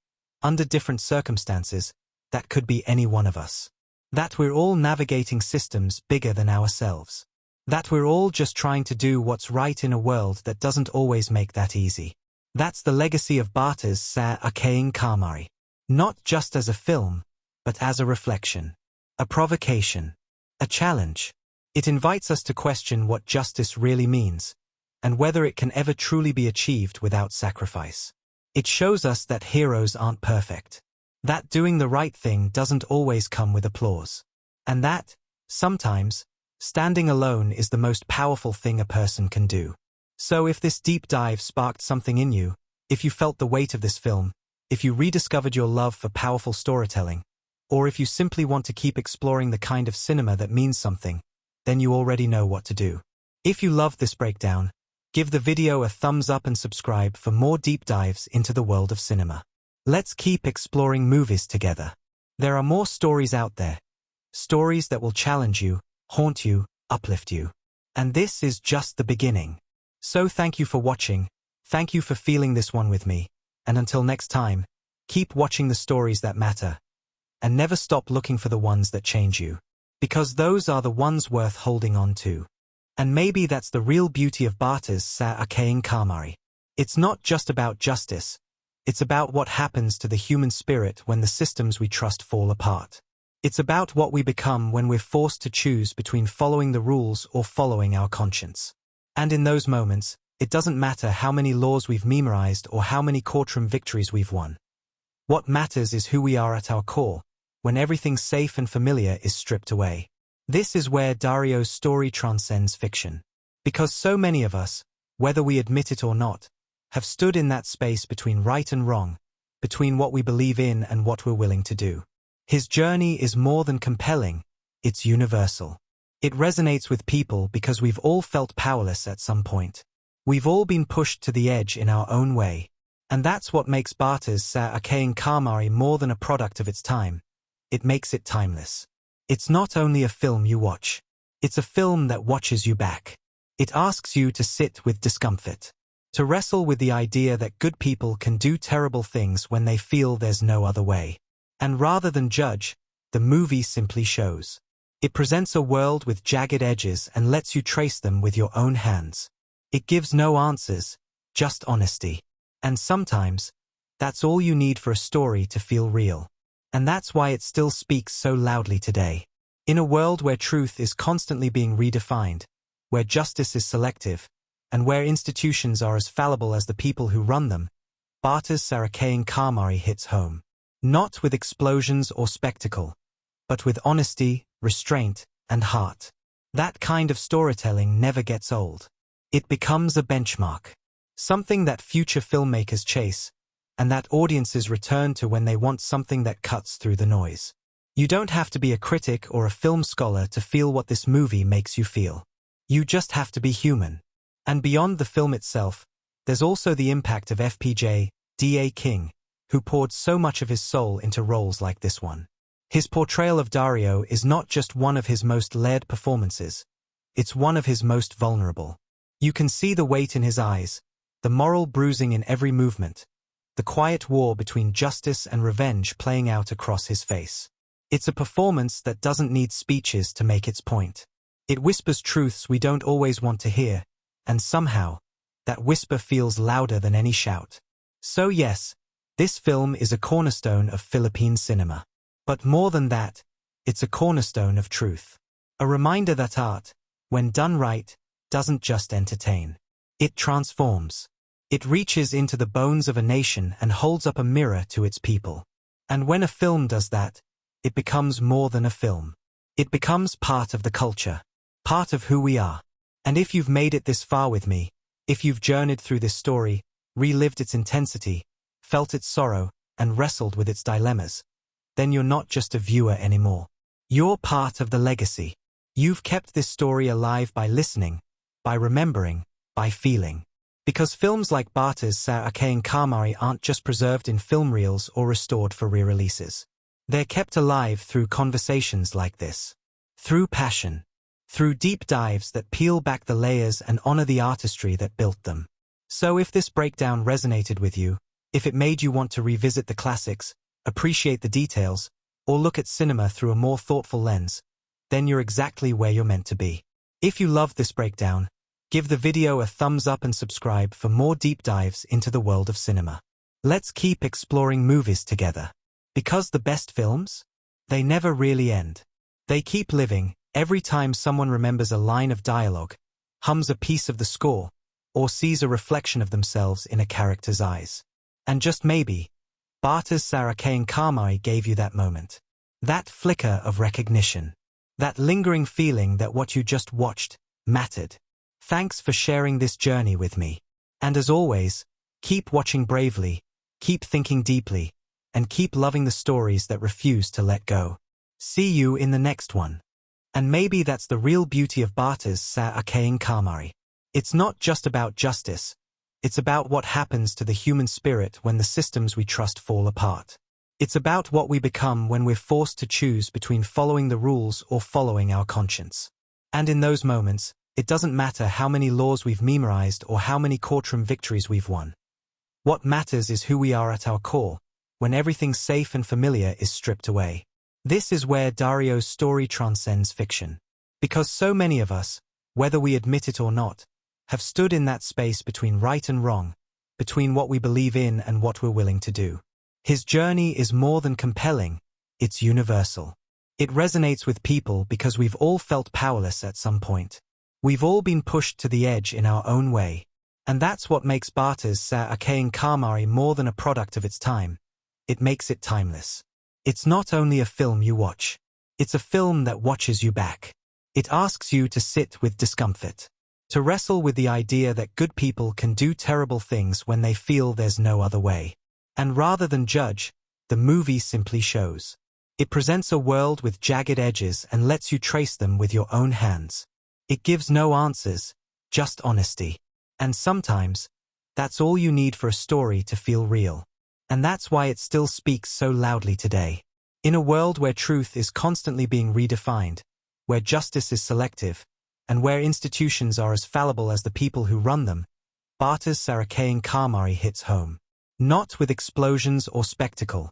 under different circumstances, that could be any one of us. That we're all navigating systems bigger than ourselves. That we're all just trying to do what's right in a world that doesn't always make that easy. That's the legacy of Batas sa aking kamay. Not just as a film, but as a reflection. A provocation. A challenge. It invites us to question what justice really means, and whether it can ever truly be achieved without sacrifice. It shows us that heroes aren't perfect. That doing the right thing doesn't always come with applause. And that, sometimes, standing alone is the most powerful thing a person can do. So if this deep dive sparked something in you, if you felt the weight of this film, if you rediscovered your love for powerful storytelling, or if you simply want to keep exploring the kind of cinema that means something, then you already know what to do. If you loved this breakdown, give the video a thumbs up and subscribe for more deep dives into the world of cinema. Let's keep exploring movies together. There are more stories out there. Stories that will challenge you, haunt you, uplift you. And this is just the beginning. So thank you for watching, thank you for feeling this one with me, and until next time, keep watching the stories that matter, and never stop looking for the ones that change you, because those are the ones worth holding on to. And maybe that's the real beauty of Batas sa aking kamay. It's not just about justice, it's about what happens to the human spirit when the systems we trust fall apart. It's about what we become when we're forced to choose between following the rules or following our conscience. And in those moments, it doesn't matter how many laws we've memorized or how many courtroom victories we've won. What matters is who we are at our core, when everything safe and familiar is stripped away. This is where Dario's story transcends fiction. Because so many of us, whether we admit it or not, have stood in that space between right and wrong, between what we believe in and what we're willing to do. His journey is more than compelling, it's universal. It resonates with people because we've all felt powerless at some point. We've all been pushed to the edge in our own way. And that's what makes Batas sa aking kamay more than a product of its time. It makes it timeless. It's not only a film you watch. It's a film that watches you back. It asks you to sit with discomfort. To wrestle with the idea that good people can do terrible things when they feel there's no other way. And rather than judge, the movie simply shows. It presents a world with jagged edges and lets you trace them with your own hands. It gives no answers, just honesty. And sometimes, that's all you need for a story to feel real. And that's why it still speaks so loudly today. In a world where truth is constantly being redefined, where justice is selective, and where institutions are as fallible as the people who run them, Batas sa aking kamay hits home. Not with explosions or spectacle, but with honesty, restraint, and heart. That kind of storytelling never gets old. It becomes a benchmark. Something that future filmmakers chase, and that audiences return to when they want something that cuts through the noise. You don't have to be a critic or a film scholar to feel what this movie makes you feel. You just have to be human. And beyond the film itself, there's also the impact of FPJ, aking, who poured so much of his soul into roles like this one. His portrayal of Dario is not just one of his most layered performances, it's one of his most vulnerable. You can see the weight in his eyes, the moral bruising in every movement, the quiet war between justice and revenge playing out across his face. It's a performance that doesn't need speeches to make its point. It whispers truths we don't always want to hear, and somehow, that whisper feels louder than any shout. So yes, this film is a cornerstone of Philippine cinema. But more than that, it's a cornerstone of truth. A reminder that art, when done right, doesn't just entertain. It transforms. It reaches into the bones of a nation and holds up a mirror to its people. And when a film does that, it becomes more than a film. It becomes part of the culture, part of who we are. And if you've made it this far with me, if you've journeyed through this story, relived its intensity, felt its sorrow, and wrestled with its dilemmas, then you're not just a viewer anymore. You're part of the legacy. You've kept this story alive by listening, by remembering, by feeling. Because films like Batas, aking kamay aren't just preserved in film reels or restored for re-releases. They're kept alive through conversations like this. Through passion. Through deep dives that peel back the layers and honor the artistry that built them. So if this breakdown resonated with you, if it made you want to revisit the classics, appreciate the details, or look at cinema through a more thoughtful lens, then you're exactly where you're meant to be. If you loved this breakdown, give the video a thumbs up and subscribe for more deep dives into the world of cinema. Let's keep exploring movies together. Because the best films? They never really end. They keep living, every time someone remembers a line of dialogue, hums a piece of the score, or sees a reflection of themselves in a character's eyes. And just maybe, Batas aking kamay gave you that moment. That flicker of recognition. That lingering feeling that what you just watched mattered. Thanks for sharing this journey with me. And as always, keep watching bravely, keep thinking deeply, and keep loving the stories that refuse to let go. See you in the next one. And maybe that's the real beauty of Batas aking kamay. It's not just about justice. It's about what happens to the human spirit when the systems we trust fall apart. It's about what we become when we're forced to choose between following the rules or following our conscience. And in those moments, it doesn't matter how many laws we've memorized or how many courtroom victories we've won. What matters is who we are at our core, when everything safe and familiar is stripped away. This is where Dario's story transcends fiction. Because so many of us, whether we admit it or not, have stood in that space between right and wrong, between what we believe in and what we're willing to do. His journey is more than compelling, it's universal. It resonates with people because we've all felt powerless at some point. We've all been pushed to the edge in our own way. And that's what makes Batas aking kamay more than a product of its time. It makes it timeless. It's not only a film you watch. It's a film that watches you back. It asks you to sit with discomfort. To wrestle with the idea that good people can do terrible things when they feel there's no other way. And rather than judge, the movie simply shows. It presents a world with jagged edges and lets you trace them with your own hands. It gives no answers, just honesty. And sometimes, that's all you need for a story to feel real. And that's why it still speaks so loudly today. In a world where truth is constantly being redefined, where justice is selective, and where institutions are as fallible as the people who run them, Batas aking kamay hits home. Not with explosions or spectacle,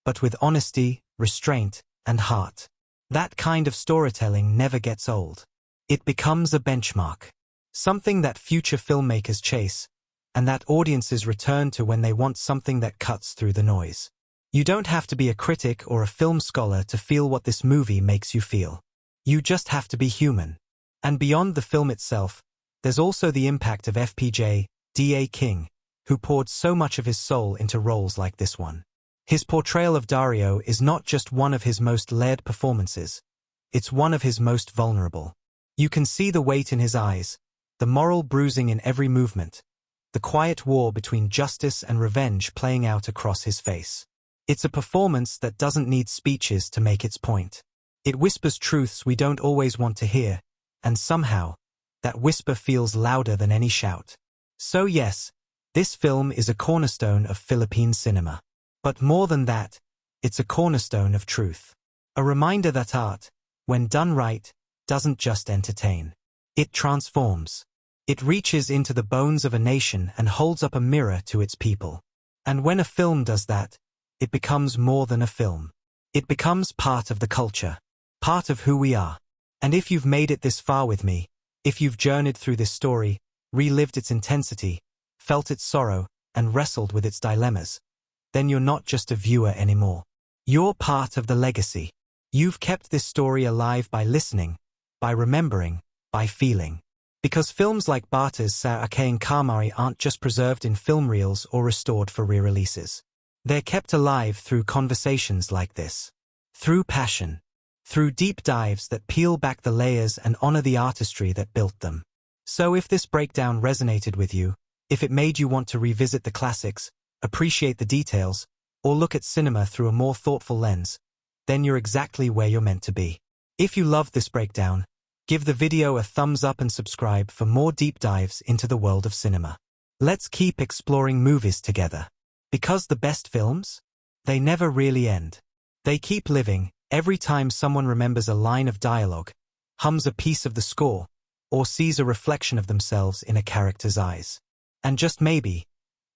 but with honesty, restraint, and heart. That kind of storytelling never gets old. It becomes a benchmark. Something that future filmmakers chase, and that audiences return to when they want something that cuts through the noise. You don't have to be a critic or a film scholar to feel what this movie makes you feel. You just have to be human. And beyond the film itself, there's also the impact of FPJ, aking, who poured so much of his soul into roles like this one. His portrayal of Dario is not just one of his most layered performances, it's one of his most vulnerable. You can see the weight in his eyes, the moral bruising in every movement, the quiet war between justice and revenge playing out across his face. It's a performance that doesn't need speeches to make its point. It whispers truths we don't always want to hear, and somehow, that whisper feels louder than any shout. So yes, this film is a cornerstone of Philippine cinema. But more than that, it's a cornerstone of truth. A reminder that art, when done right, doesn't just entertain. It transforms. It reaches into the bones of a nation and holds up a mirror to its people. And when a film does that, it becomes more than a film. It becomes part of the culture, part of who we are. And if you've made it this far with me, if you've journeyed through this story, relived its intensity, felt its sorrow, and wrestled with its dilemmas, then you're not just a viewer anymore. You're part of the legacy. You've kept this story alive by listening, by remembering, by feeling. Because films like Batas aking kamay aren't just preserved in film reels or restored for re-releases. They're kept alive through conversations like this. Through passion. Through deep dives that peel back the layers and honor the artistry that built them. So if this breakdown resonated with you, if it made you want to revisit the classics, appreciate the details, or look at cinema through a more thoughtful lens, then you're exactly where you're meant to be. If you loved this breakdown, give the video a thumbs up and subscribe for more deep dives into the world of cinema. Let's keep exploring movies together. Because the best films? They never really end. They keep living every time someone remembers a line of dialogue, hums a piece of the score, or sees a reflection of themselves in a character's eyes. And just maybe,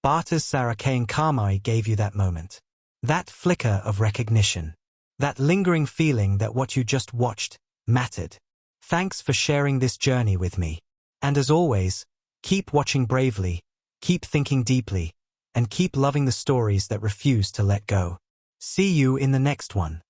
Batas sa aking kamay gave you that moment. That flicker of recognition. That lingering feeling that what you just watched mattered. Thanks for sharing this journey with me. And as always, keep watching bravely, keep thinking deeply, and keep loving the stories that refuse to let go. See you in the next one.